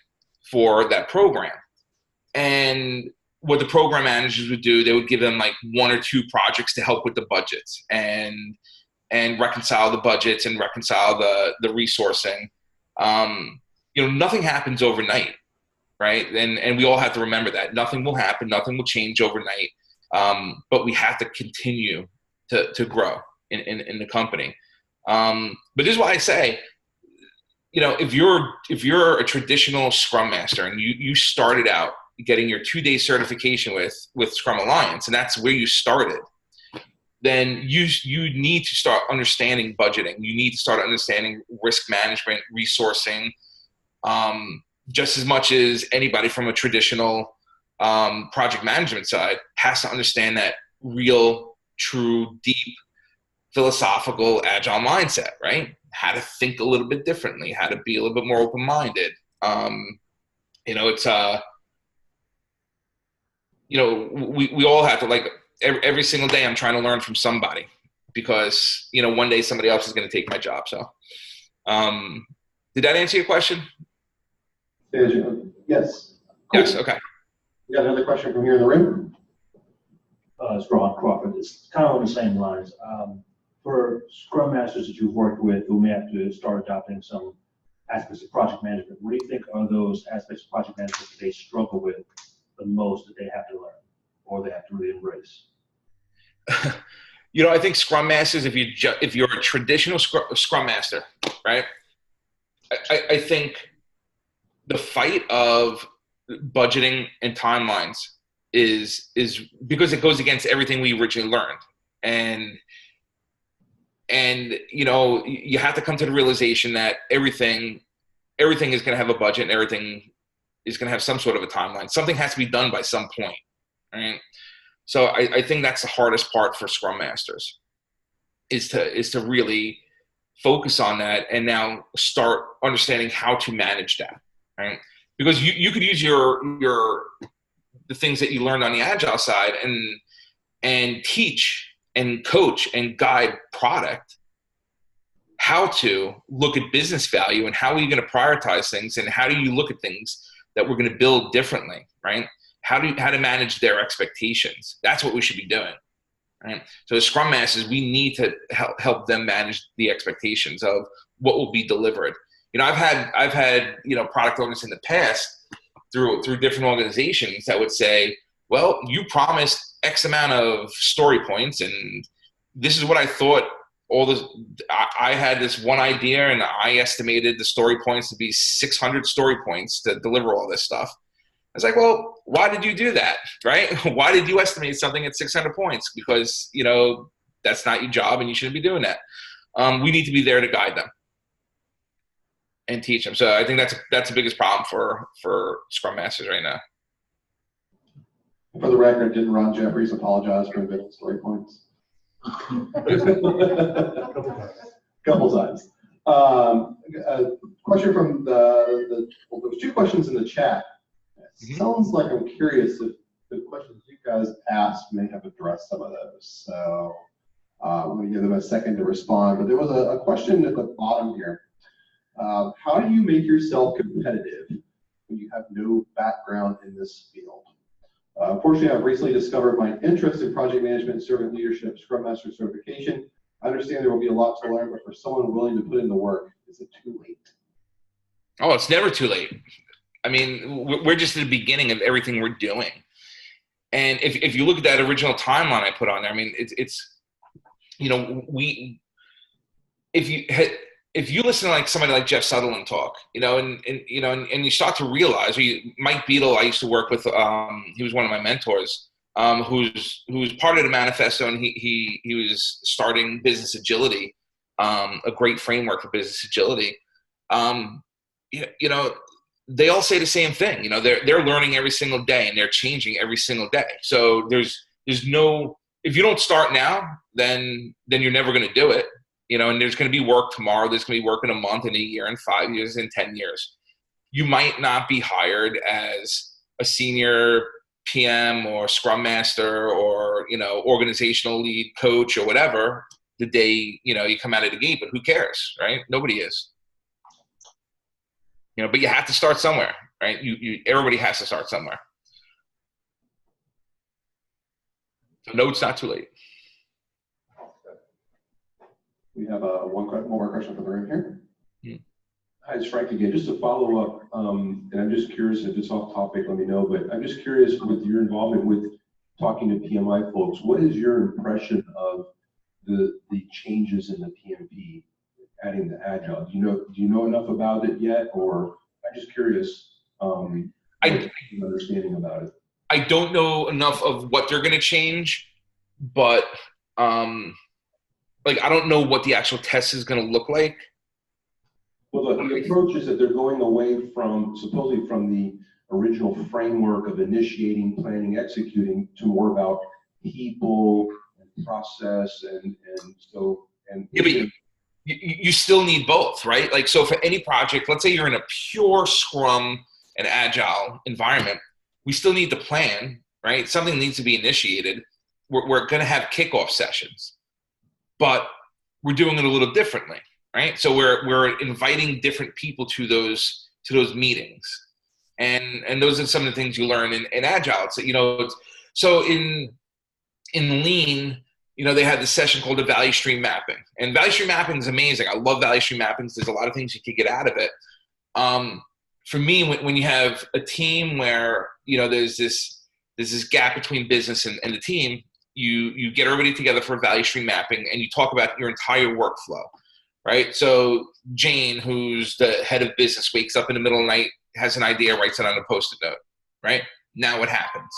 for that program. And what the program managers would do, they would give them like 1 or 2 projects to help with the budgets and reconcile the budgets and reconcile the resourcing. Nothing happens overnight, right? And we all have to remember that nothing will happen, nothing will change overnight. But we have to continue to grow in the company. But this is why I say, if you're a traditional Scrum Master and you started out getting your 2-day certification with Scrum Alliance, and that's where you started, then you need to start understanding budgeting. You need to start understanding risk management, resourcing, just as much as anybody from a traditional project management side has to understand that real, true, deep, philosophical, agile mindset, right? How to think a little bit differently, how to be a little bit more open-minded. It's we all have to, like, every single day I'm trying to learn from somebody, because one day somebody else is going to take my job. So did that answer your question? Yes. Yes. Okay. We got another question from here in the room. It's Ron Crawford. It's kind of on the same lines. For Scrum Masters that you've worked with who may have to start adopting some aspects of project management, what do you think are those aspects of project management that they struggle with the most, that they have to learn or they have to really embrace? I think Scrum Masters, if you're a traditional Scrum Master, right? I think the fight of budgeting and timelines is because it goes against everything we originally learned. And you have to come to the realization that everything is going to have a budget, and everything is going to have some sort of a timeline. Something has to be done by some point, right? So I think that's the hardest part for Scrum Masters, is to really focus on that and now start understanding how to manage that, right? Because you could use the things that you learned on the Agile side and teach and coach and guide product how to look at business value, and how are you going to prioritize things, and how do you look at things that we're going to build differently, right? How to manage their expectations. That's what we should be doing, right? So as Scrum Masters, we need to help them manage the expectations of what will be delivered. I've had product owners in the past through different organizations that would say, well, you promised X amount of story points, and this is what I thought. I had this one idea, and I estimated the story points to be 600 story points to deliver all this stuff. I was like, well, why did you do that, right? Why did you estimate something at 600 points? Because, that's not your job, and you shouldn't be doing that. We need to be there to guide them and teach them. So I think that's the biggest problem for Scrum Masters right now. For the record, didn't Ron Jeffries apologize for inventing story points? Couple times. A question from there was 2 questions in the chat. It sounds like I'm curious if the questions you guys asked may have addressed some of those. So I'm going to give them a second to respond. But there was a question at the bottom here. How do you make yourself competitive when you have no background in this field? Unfortunately, I've recently discovered my interest in project management, servant leadership, Scrum Master certification. I understand there will be a lot to learn, but for someone willing to put in the work, is it too late? Oh, it's never too late. I mean, we're just at the beginning of everything we're doing. And if you look at that original timeline I put on there, I mean, if you listen to like somebody like Jeff Sutherland talk, and you start to realize, Mike Beadle, I used to work with, he was one of my mentors, who's part of the manifesto, and he was starting business agility, a great framework for business agility. They all say the same thing. They're learning every single day, and they're changing every single day. So there's no, if you don't start now, then you're never going to do it. And there's going to be work tomorrow. There's going to be work in a month, in a year, in 5 years, in 10 years. You might not be hired as a senior PM or Scrum Master or, organizational lead coach or whatever the day, you come out of the gate, but who cares, right? Nobody is. But you have to start somewhere, right? Everybody has to start somewhere. So no, it's not too late. We have one more question from the room here. Hi, it's Frank again. Just to follow up, and I'm just curious if it's off topic, let me know, but I'm just curious with your involvement with talking to PMI folks, what is your impression of the changes in the PMP, adding the Agile? Do you know enough about it yet, or I'm just curious, understanding about it? I don't know enough of what they're going to change, but like I don't know what the actual test is going to look like. Well, the approach is that they're going away from, supposedly from the original framework of initiating, planning, executing to more about people and process and Yeah, but you still need both, right? Like, so for any project, let's say you're in a pure Scrum and Agile environment, we still need to plan, right? Something needs to be initiated. We're going to have kickoff sessions, but we're doing it a little differently, right? So we're inviting different people to those meetings, and those are some of the things you learn in Agile. So so in Lean, they had this session called the value stream mapping, and value stream mapping is amazing. I love value stream mappings. There's a lot of things you could get out of it. For me, when you have a team where there's this gap between business and the team, you get everybody together for value stream mapping, and you talk about your entire workflow, right? So Jane, who's the head of business, wakes up in the middle of the night, has an idea, writes it on a Post-it note, right? Now what happens?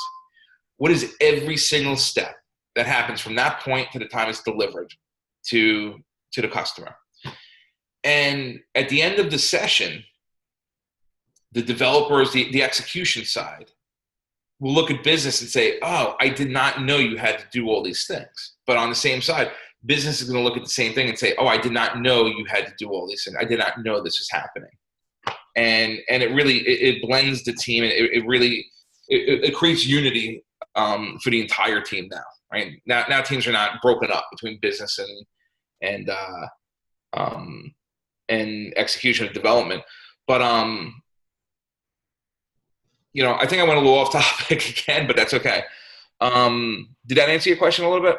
What is every single step that happens from that point to the time it's delivered to the customer? And at the end of the session, the developers, the execution side, will look at business and say, oh, I did not know you had to do all these things. But on the same side, business is going to look at the same thing and say, oh, I did not know you had to do all these things. I did not know this was happening. And it really, it blends the team, and it creates unity for the entire team now, right? Now teams are not broken up between business and execution and development. But I think I went a little off topic again, but that's okay. Did that answer your question a little bit?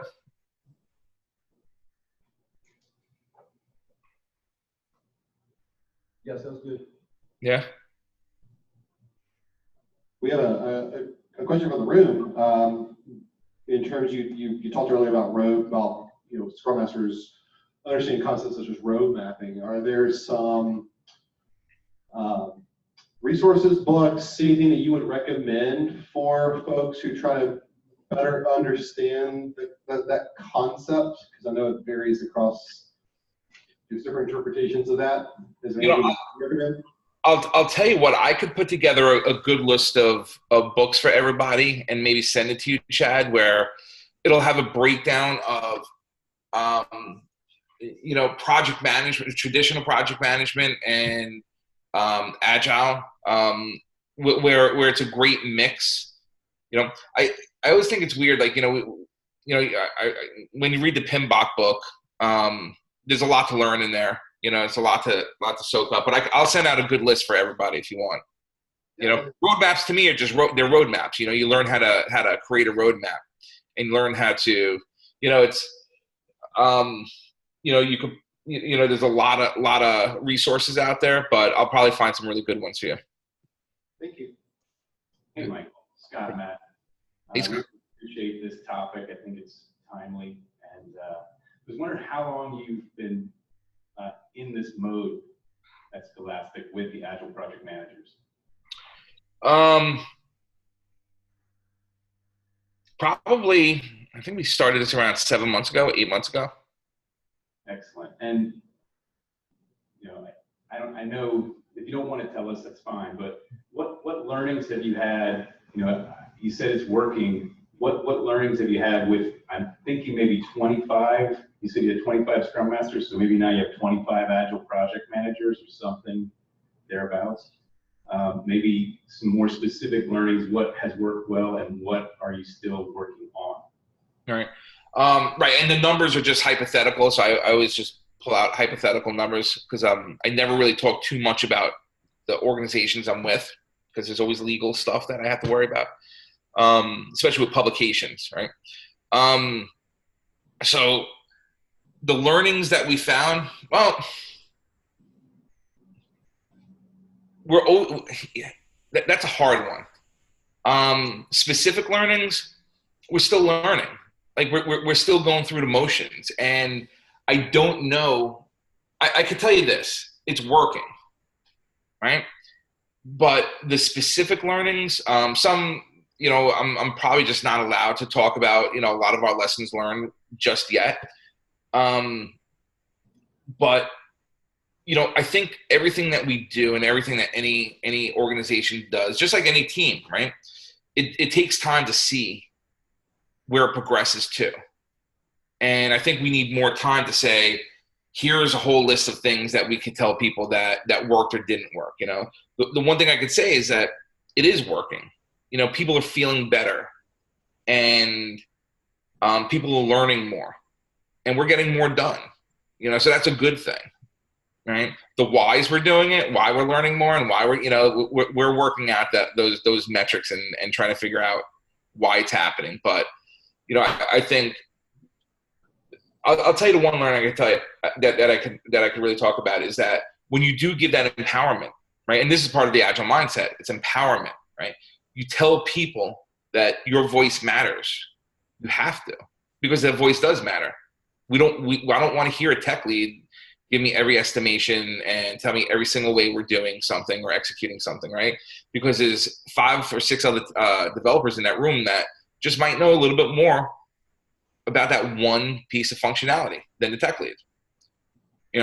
Yes, that was good. Yeah. We have a question from the room. In terms, you talked earlier about Scrum Masters understanding concepts such as road mapping. Are there some resources, books, anything that you would recommend for folks who try to better understand that concept? Because I know it varies across. There's different interpretations of that. Is there anything you recommend? I'll tell you what, I could put together a good list of books for everybody and maybe send it to you, Chad, where it'll have a breakdown of, project management, traditional project management, and Agile, where it's a great mix. I always think it's weird, like, when you read the PMBOK book, there's a lot to learn in there. It's a lot to soak up, but I'll send out a good list for everybody if you want. Roadmaps to me are just they're roadmaps. You learn how to create a roadmap and learn how to, it's, you could, there's a lot of resources out there, but I'll probably find some really good ones for you. Thank you. Hey, Michael, Scott, and Matt. Hey, I Scott. appreciate this topic. I think it's timely, and I was wondering how long you've been in this mode at Scholastic with the Agile Project Managers. Probably, I think we started this around 8 months ago. Excellent. And I know if you don't want to tell us, that's fine. But what learnings have you had? You said it's working. What learnings have you had with? I'm thinking maybe 25. You said you had 25 Scrum Masters, so maybe now you have 25 Agile Project Managers or something thereabouts. Maybe some more specific learnings. What has worked well, and what are you still working on? All right. Right, and the numbers are just hypothetical, so I always just pull out hypothetical numbers because I never really talk too much about the organizations I'm with because there's always legal stuff that I have to worry about, especially with publications, right? So the learnings that we found, well, that's a hard one. Specific learnings, we're still learning. Like we're still going through the motions, and I don't know. I can tell you this: it's working, right? But the specific learnings, some, I'm probably just not allowed to talk about, a lot of our lessons learned just yet. But, I think everything that we do and everything that any organization does, just like any team, right? It takes time to see where it progresses to. And I think we need more time to say, here's a whole list of things that we can tell people that worked or didn't work. The one thing I could say is that it is working. People are feeling better, and people are learning more, and we're getting more done. So that's a good thing, right? The whys we're doing it, why we're learning more, and why we're working out those metrics and trying to figure out why it's happening. But I think I'll tell you the one learning I can tell you that I can really talk about is that when you do give that empowerment, right? And this is part of the Agile mindset. It's empowerment, right? You tell people that your voice matters. You have to, because that voice does matter. I don't want to hear a tech lead give me every estimation and tell me every single way we're doing something or executing something, right? Because there's 5 or 6 other developers in that room that just might know a little bit more about that one piece of functionality than the tech lead.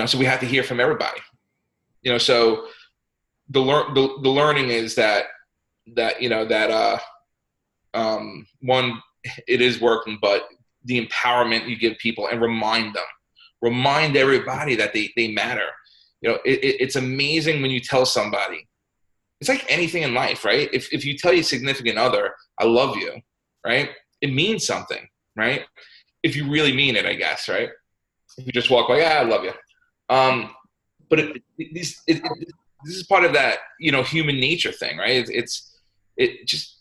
So we have to hear from everybody. So the learning is that one, it is working, but the empowerment you give people and remind everybody that they matter. It's amazing when you tell somebody. It's like anything in life, right? If you tell your significant other, I love you, right? It means something, right? If you really mean it, I guess, right? If you just walk by, I love you. But this is part of that, human nature thing, right? It just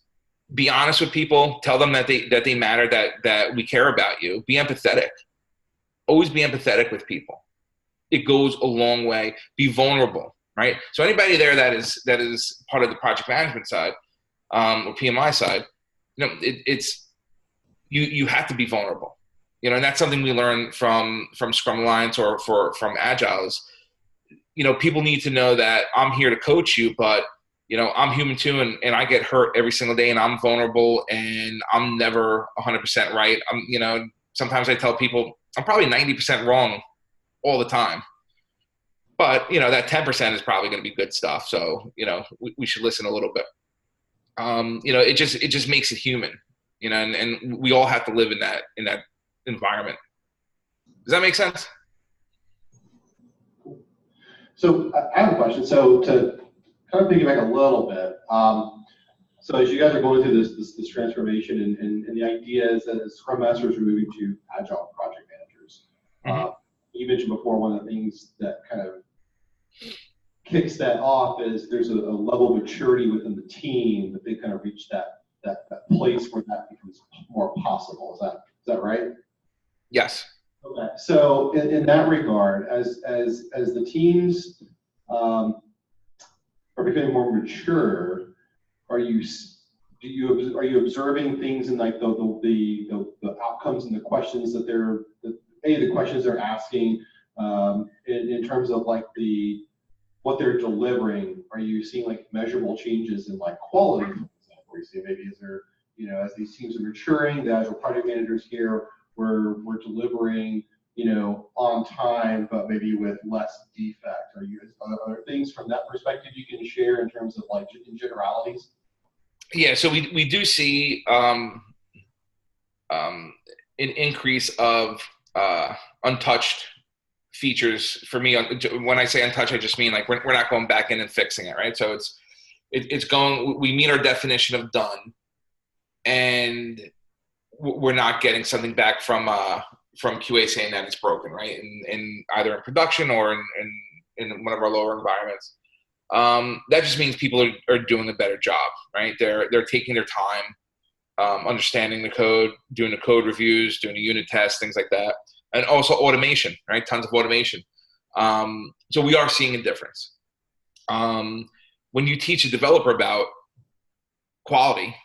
be honest with people, tell them that they matter, that we care about you. Be empathetic. Always be empathetic with people. It goes a long way. Be vulnerable, right? So anybody there that is part of the project management side, or PMI side, it's you have to be vulnerable. And that's something we learn from Scrum Alliance or from Agile is, people need to know that I'm here to coach you, but I'm human too, and I get hurt every single day, and I'm vulnerable, and I'm never 100% right. Sometimes I tell people I'm probably 90% wrong all the time, but that 10% is probably going to be good stuff. So we should listen a little bit. It just makes it human, and we all have to live in that environment. Does that make sense? So I have a question. So to kind of piggyback a little bit, so as you guys are going through this transformation, and the idea is that as Scrum Masters are moving to Agile Project Managers, you mentioned before one of the things that kind of kicks that off is there's a level of maturity within the team that they kind of reach that place where that becomes more possible. Is that right? Yes. Okay. So in that regard, as the teams are becoming more mature, are you observing things in like the outcomes and the questions that the questions they're asking in terms of like what they're delivering? Are you seeing like measurable changes in like quality? For example, you see maybe is there as these teams are maturing, the Agile project managers here we're delivering on time, but maybe with less defect. Are there things from that perspective you can share in terms of like in generalities? Yeah, so we do see an increase of untouched features. For me, when I say untouched, I just mean like we're not going back in and fixing it, right? So it's going. We meet our definition of done, and we're not getting something back from QA saying that it's broken, right? In either in production or in one of our lower environments. That just means people are doing a better job, right? They're taking their time, understanding the code, doing the code reviews, doing a unit test, things like that. And also automation, right? Tons of automation. So we are seeing a difference. When you teach a developer about quality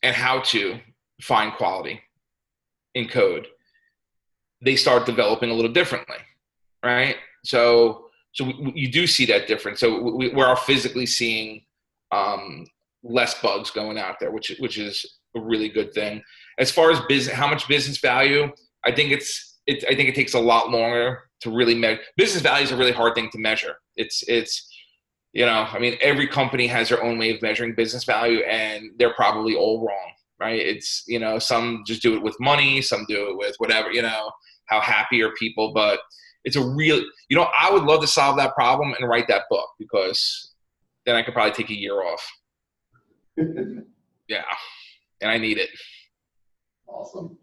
and how to find quality, in code, they start developing a little differently, right? So you do see that difference. So we are physically seeing less bugs going out there, which is a really good thing. As far as business, how much business value, I think it takes a lot longer to really measure. Business value is a really hard thing to measure. It's I mean, every company has their own way of measuring business value, and they're probably all wrong, right? It's, some just do it with money, some do it with whatever, how happy are people, but it's a real, I would love to solve that problem and write that book, because then I could probably take a year off. Yeah, and I need it. Awesome.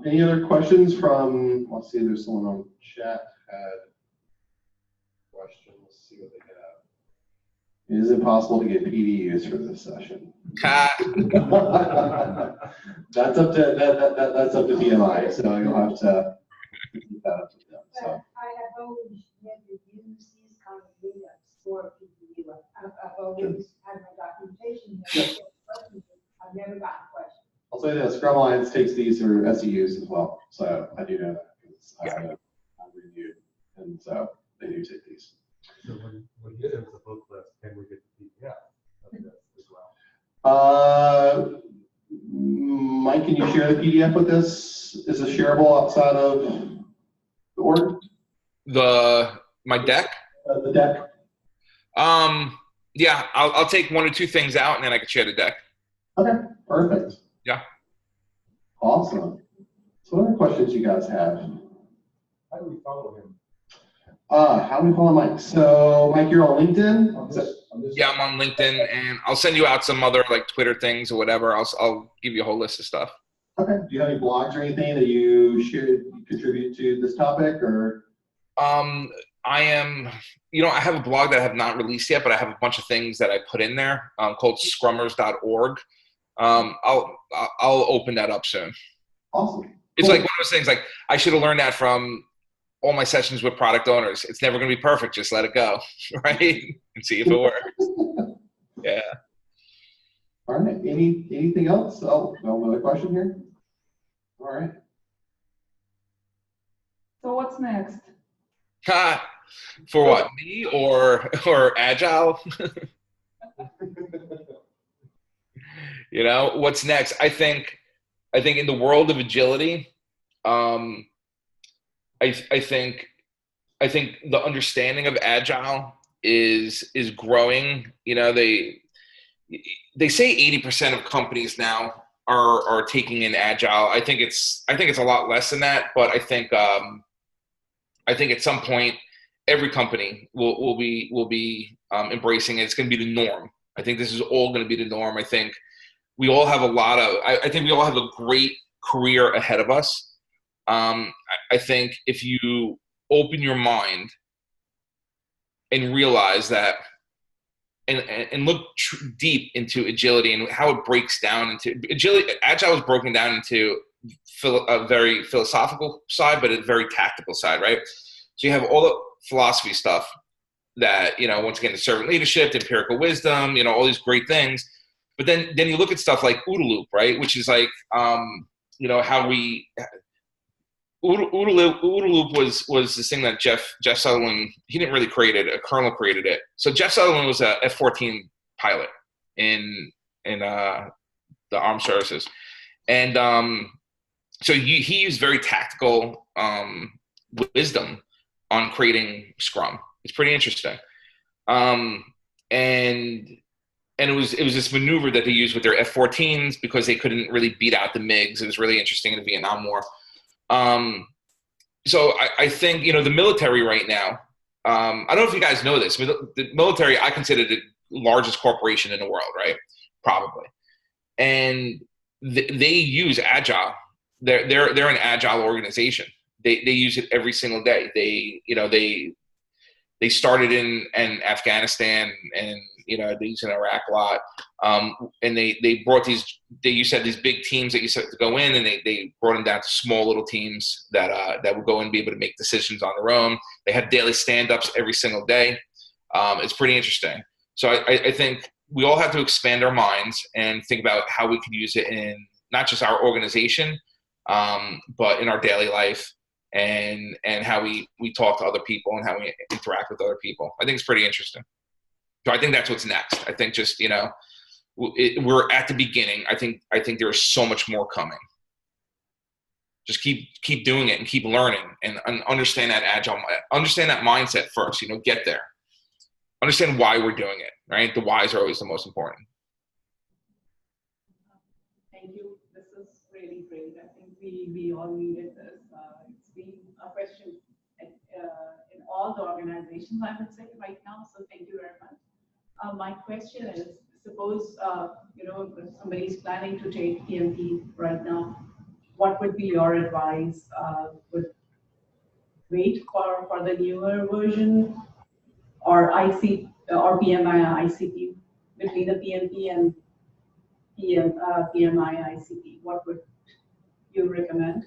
Any other questions from, let's see, there's someone on chat had questions. Let's see what they have. Is it possible to get PDUs for this session? That's up to BMI, so you'll have to keep that up to them. So. I have always never used these kind of data for PDU. I've always had my documentation here. I've never gotten questions. I'll say this, Scrum Alliance takes these for SEUs as well, so I do know that, because I've reviewed, and so they do take these. So when you get into the book list, can we get the PDF of this as well? Mike, can you share the PDF with this? Is it shareable outside of the org? My deck? The deck? Yeah, I'll take one or two things out, and then I can share the deck. Okay, perfect. Yeah. Awesome. So what other questions you guys have? How do we follow him? How do we follow Mike? So Mike, you're on LinkedIn? Yeah, I'm on LinkedIn, and I'll send you out some other like Twitter things or whatever. I'll give you a whole list of stuff. Okay. Do you have any blogs or anything that you should contribute to this topic, or? I am, I have a blog that I have not released yet, but I have a bunch of things that I put in there called scrummers.org. I'll open that up soon. Awesome. It's like one of those things, like I should have learned that from all my sessions with product owners. It's never going to be perfect. Just let it go, right? And see if it works. Yeah. All right. Anything else? Oh, no other question here? All right. So what's next? For what, me or Agile? What's next? I think in the world of agility, I think the understanding of Agile is growing. They say 80% of companies now are taking in Agile. I think it's a lot less than that, but I think at some point every company will be embracing it. It's going to be the norm. I think this is all going to be the norm. I think we all have I think we all have a great career ahead of us. I think if you open your mind and realize that, and look deep into agility and how it breaks down into agility. Agile is broken down into a very philosophical side, but a very tactical side, right? So you have all the philosophy stuff that, once again, the servant leadership, the empirical wisdom, all these great things. But then you look at stuff like OODA loop, right? Which is like, how we OODA loop was this thing that Jeff Sutherland, he didn't really create it, a kernel created it. So Jeff Sutherland was a F-14 pilot in the armed services. And so he used very tactical wisdom on creating Scrum. It's pretty interesting. And it was this maneuver that they used with their F-14s because they couldn't really beat out the MiGs. It was really interesting in the Vietnam War. So I think, the military right now, I don't know if you guys know this, but the military, I consider the largest corporation in the world, right? Probably. And they use Agile. They're an Agile organization. They use it every single day. They started in Afghanistan, and they use it in Iraq a lot. And they brought they used to have these big teams that used to go in, and they brought them down to small little teams that would go in and be able to make decisions on their own. They have daily stand-ups every single day. It's pretty interesting. So I think we all have to expand our minds and think about how we can use it in not just our organization, but in our daily life and how we talk to other people and how we interact with other people. I think it's pretty interesting. So I think that's what's next. I think just, we're at the beginning. I think there is so much more coming. Just keep doing it and keep learning and understand that understand that mindset first, get there. Understand why we're doing it, right? The whys are always the most important. Thank you. This is really great. I think we all needed this. It's been a question in all the organizations, I would say, right now. So thank you very much. My question is, suppose, if somebody's planning to take PMP right now, what would be your advice? Would wait for the newer version or PMI ICP, between the PMP and PMI ICP? What would you recommend?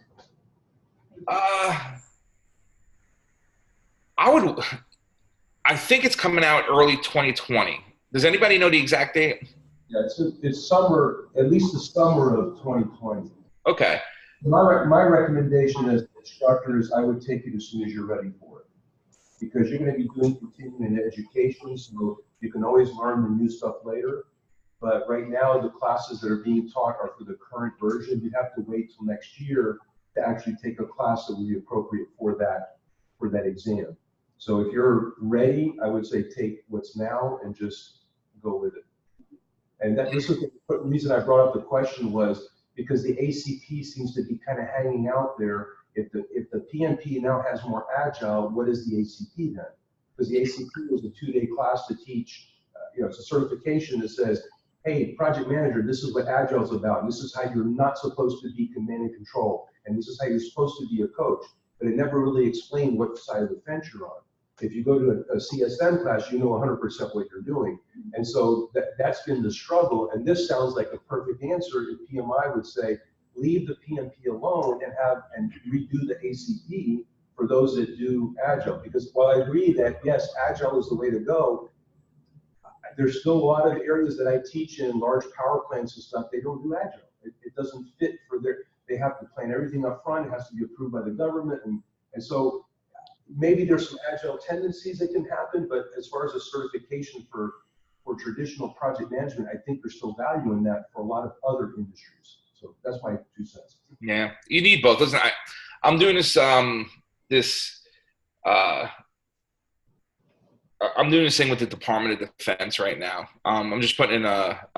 I think it's coming out early 2020. Does anybody know the exact date? Yeah, it's summer, at least the summer of 2020. Okay. My recommendation as instructors, I would take it as soon as you're ready for it. Because you're going to be doing continuing education, so you can always learn the new stuff later. But right now, the classes that are being taught are for the current version. You have to wait till next year to actually take a class that will be appropriate for that exam. So if you're ready, I would say take what's now and just go with it. And this is the reason I brought up the question was because the ACP seems to be kind of hanging out there. If the PMP now has more Agile, what is the ACP then? Because the ACP was a 2-day class to teach, it's a certification that says, hey, project manager, this is what Agile is about. And this is how you're not supposed to be command and control. And this is how you're supposed to be a coach. But it never really explained what side of the fence you're on. If you go to a CSM class, you know 100% what you're doing. And so that's been the struggle. And this sounds like a perfect answer if PMI would say, leave the PMP alone and redo the ACP for those that do Agile. Because while I agree that, yes, Agile is the way to go, there's still a lot of areas that I teach in large power plants and stuff, they don't do Agile. It doesn't fit for they have to plan everything up front. It has to be approved by the government. And so maybe there's some Agile tendencies that can happen, but as far as a certification for traditional project management, I think there's still value in that for a lot of other industries. So that's my 2 cents. Yeah, you need both. Listen, I'm doing I'm doing this thing with the Department of Defense right now. I'm just putting in a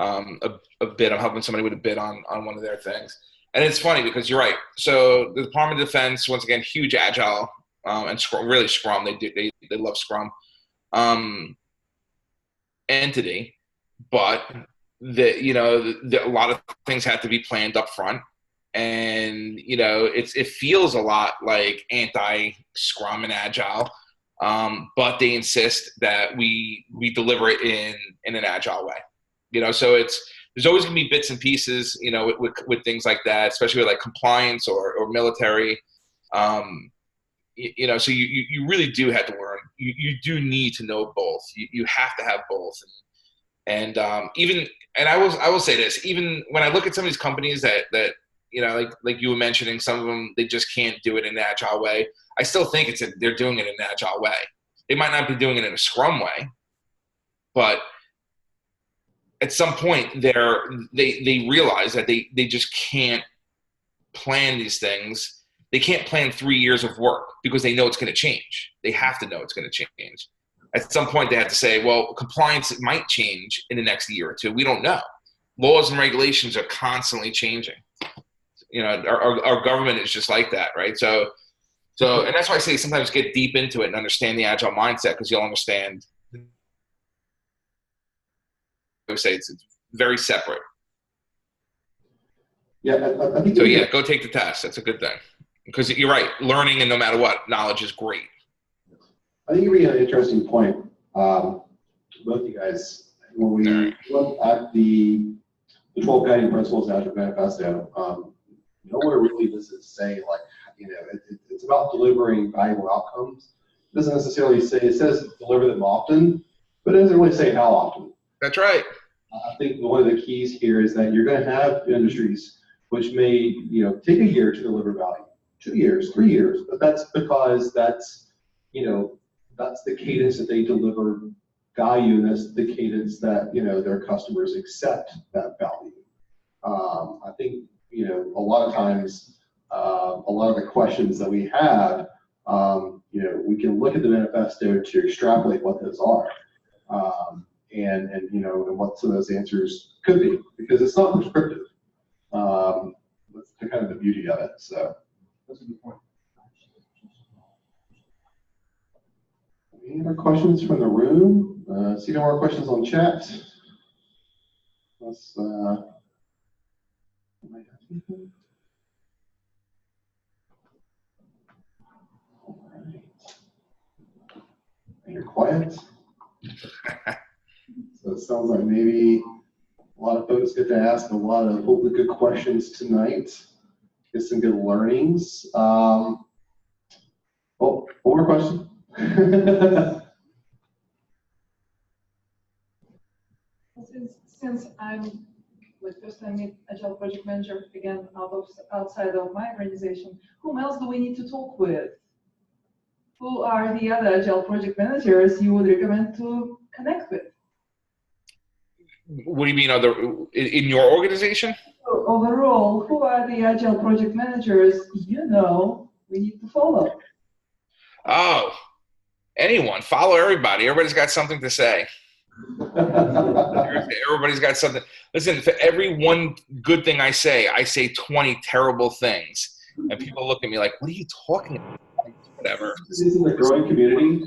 bid. I'm helping somebody with a bid on one of their things. And it's funny because you're right. So the Department of Defense, once again, huge Agile and Scrum, really Scrum. They love Scrum entity, but a lot of things have to be planned up front. And it feels a lot like anti-Scrum and Agile. But they insist that we deliver it in an Agile way, so there's always gonna be bits and pieces, with things like that, especially with like compliance or military, so you really do have to learn. You do need to know both. You have to have both. And I will say this, even when I look at some of these companies that like you were mentioning, some of them, they just can't do it in an Agile way. I still think they're doing it in an Agile way. They might not be doing it in a Scrum way, but at some point they realize that they just can't plan these things. They can't plan 3 years of work because they know it's going to change. They have to know it's going to change. At some point they have to say, well, compliance might change in the next year or two. We don't know. Laws and regulations are constantly changing. Our government is just like that, right? So, and that's why I say sometimes get deep into it and understand the Agile mindset, because you'll understand. I would say it's very separate. Yeah, I think. So yeah, go take the test. That's a good thing, because you're right. Learning, and no matter what, knowledge is great. I think you bring an interesting point. Both you guys, when we look at the 12 guiding principles of Agile Manifesto, nowhere really does it say it's about delivering valuable outcomes. It doesn't necessarily say, it says deliver them often, but it doesn't really say how often. That's right. I think one of the keys here is that you're going to have industries which may, take a year to deliver value, 2 years, 3 years, but that's because that's the cadence that they deliver value, and that's the cadence that, their customers accept that value. I think, a lot of times, a lot of the questions that we have, we can look at the manifesto to extrapolate what those are. And what some of those answers could be, because it's not prescriptive. That's kind of the beauty of it. So That's a good point. any other questions from the room? See no more questions on chat. Let's all right. You're quiet. So it sounds like maybe a lot of folks get to ask a lot of hopefully good questions tonight. Get some good learnings. One more question. Since I'm first time Agile Project Manager, again, outside of my organization, whom else do we need to talk with? Who are the other Agile Project Managers you would recommend to connect with? What do you mean in your organization? So overall, who are the Agile Project Managers we need to follow? Oh, anyone. Follow everybody. Everybody's got something to say. Everybody's got something. Listen, for every one good thing I say 20 terrible things. And people look at me like, what are you talking about? Whatever. Isn't the growing community,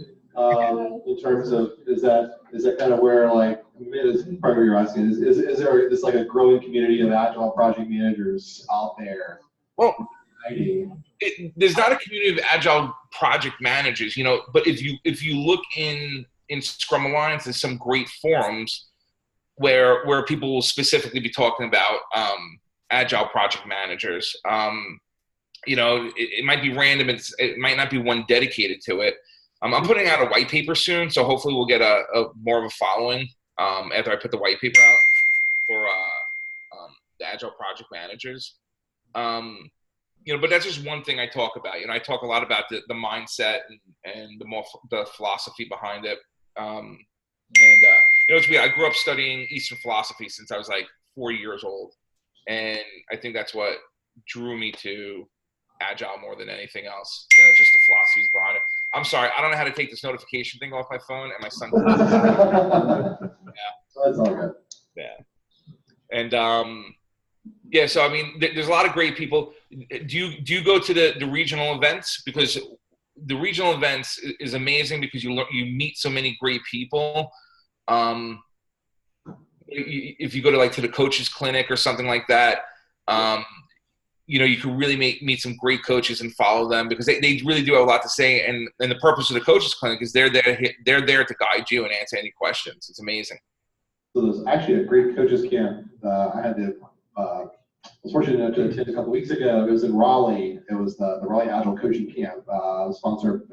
in terms of, is that kind of where, like, maybe that's part of what you're asking, is there this like a growing community of Agile project managers out there? Well, there's not a community of Agile project managers, but if you look in Scrum Alliance, there's some great forums where people will specifically be talking about Agile project managers. It might be random. It might not be one dedicated to it. I'm putting out a white paper soon, so hopefully we'll get a more of a following after I put the white paper out for the Agile project managers. But that's just one thing I talk about. I talk a lot about the mindset and the philosophy behind it. It's weird. I grew up studying Eastern philosophy since I was like 4 years old, and I think that's what drew me to Agile more than anything else. Just the philosophies behind it. I'm sorry, I don't know how to take this notification thing off my phone, and my son. So that's all good. Yeah. And so I mean, there's a lot of great people. Do you go to the regional events? Because the regional events is amazing because you meet so many great people. If you go to the coaches clinic or something like that, you can really meet some great coaches and follow them because they really do have a lot to say. And the purpose of the coaches clinic is they're there to guide you and answer any questions. It's amazing. So there's actually a great coaches camp. I was fortunate enough to attend a couple weeks ago. It was in Raleigh. It was the Raleigh Agile Coaching Camp. Sponsored,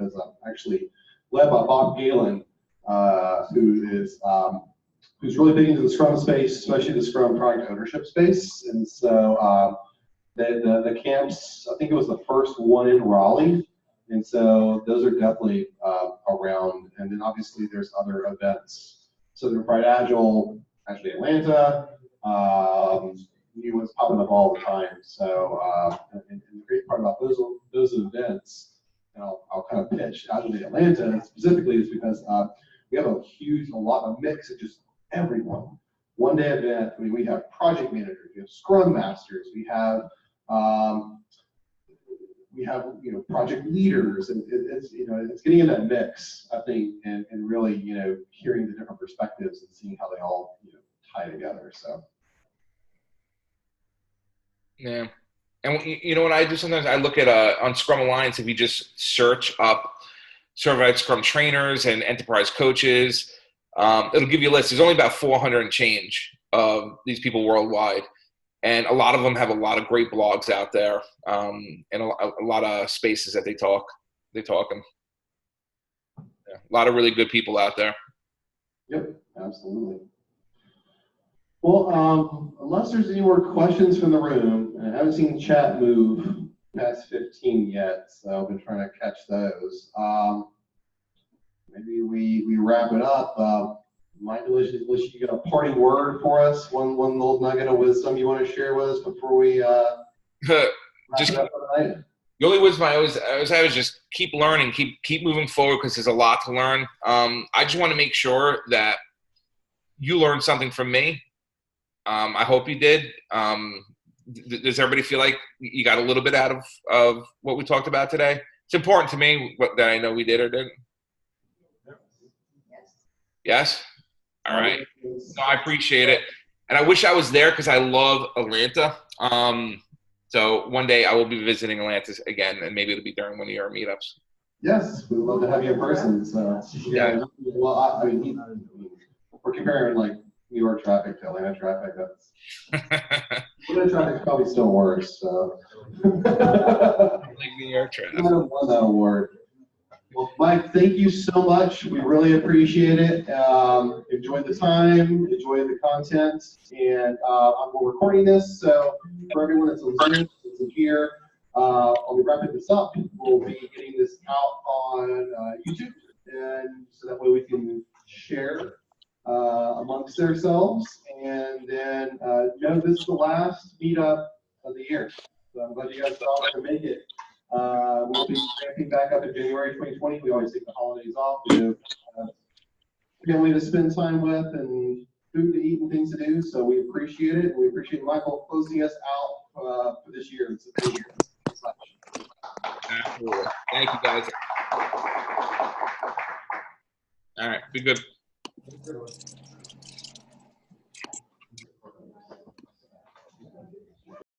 actually led by Bob Galen, who's really big into the Scrum space, especially the Scrum product ownership space. And so the camps, I think it was the first one in Raleigh. And so those are definitely around. And then obviously there's other events. Southern Pride Agile, actually Atlanta, new ones popping up all the time. So and the great part about those events, and I'll kind of pitch Agile Atlanta specifically, is because we have a lot of mix of just everyone. One day event. I mean, we have project managers, we have Scrum Masters, we have project leaders, and it's getting in that mix, I think, and really hearing the different perspectives and seeing how they all tie together. So. Yeah. And what I do sometimes, I look at on Scrum Alliance, if you just search up certified Scrum trainers and enterprise coaches, it'll give you a list. There's only about 400 and change of these people worldwide. And a lot of them have a lot of great blogs out there, and a lot of spaces that they talk in. Yeah, a lot of really good people out there. Yep, absolutely. Well, unless there's any more questions from the room, and I haven't seen chat move past 15 yet, so I've been trying to catch those. Maybe we wrap it up. Michael, you got a parting word for us? One little nugget of wisdom you want to share with us before we just wrap it up for the night? the only wisdom I always have is just keep learning, keep moving forward because there's a lot to learn. I just want to make sure that you learned something from me. I hope you did. Does everybody feel like you got a little bit out of what we talked about today? It's important to me that I know we did or didn't. Yes? All right. No, I appreciate it. And I wish I was there because I love Atlanta. So one day I will be visiting Atlanta again, and maybe it'll be during one of your meetups. Yes, we'd love to have you in person. So, yeah. Well, I mean, we're comparing like New York traffic to Atlanta traffic. Atlanta traffic probably still worse. So. Like New York traffic. I don't won that award. Well, Mike, thank you so much. We really appreciate it. Enjoyed the time, enjoyed the content, and we're recording this, so for everyone that's listening, that's here, I'll be wrapping this up. We'll be getting this out on YouTube, and so that way we can share amongst ourselves. And then, this is the last meetup of the year, so I'm glad you guys all to make it. We'll be ramping back up in January 2020. We always take the holidays off. We have family to spend time with and food to eat and things to do. So we appreciate it. We appreciate Michael closing us out for this year. It's a good year. Absolutely. Thank you, guys. All right. Be good.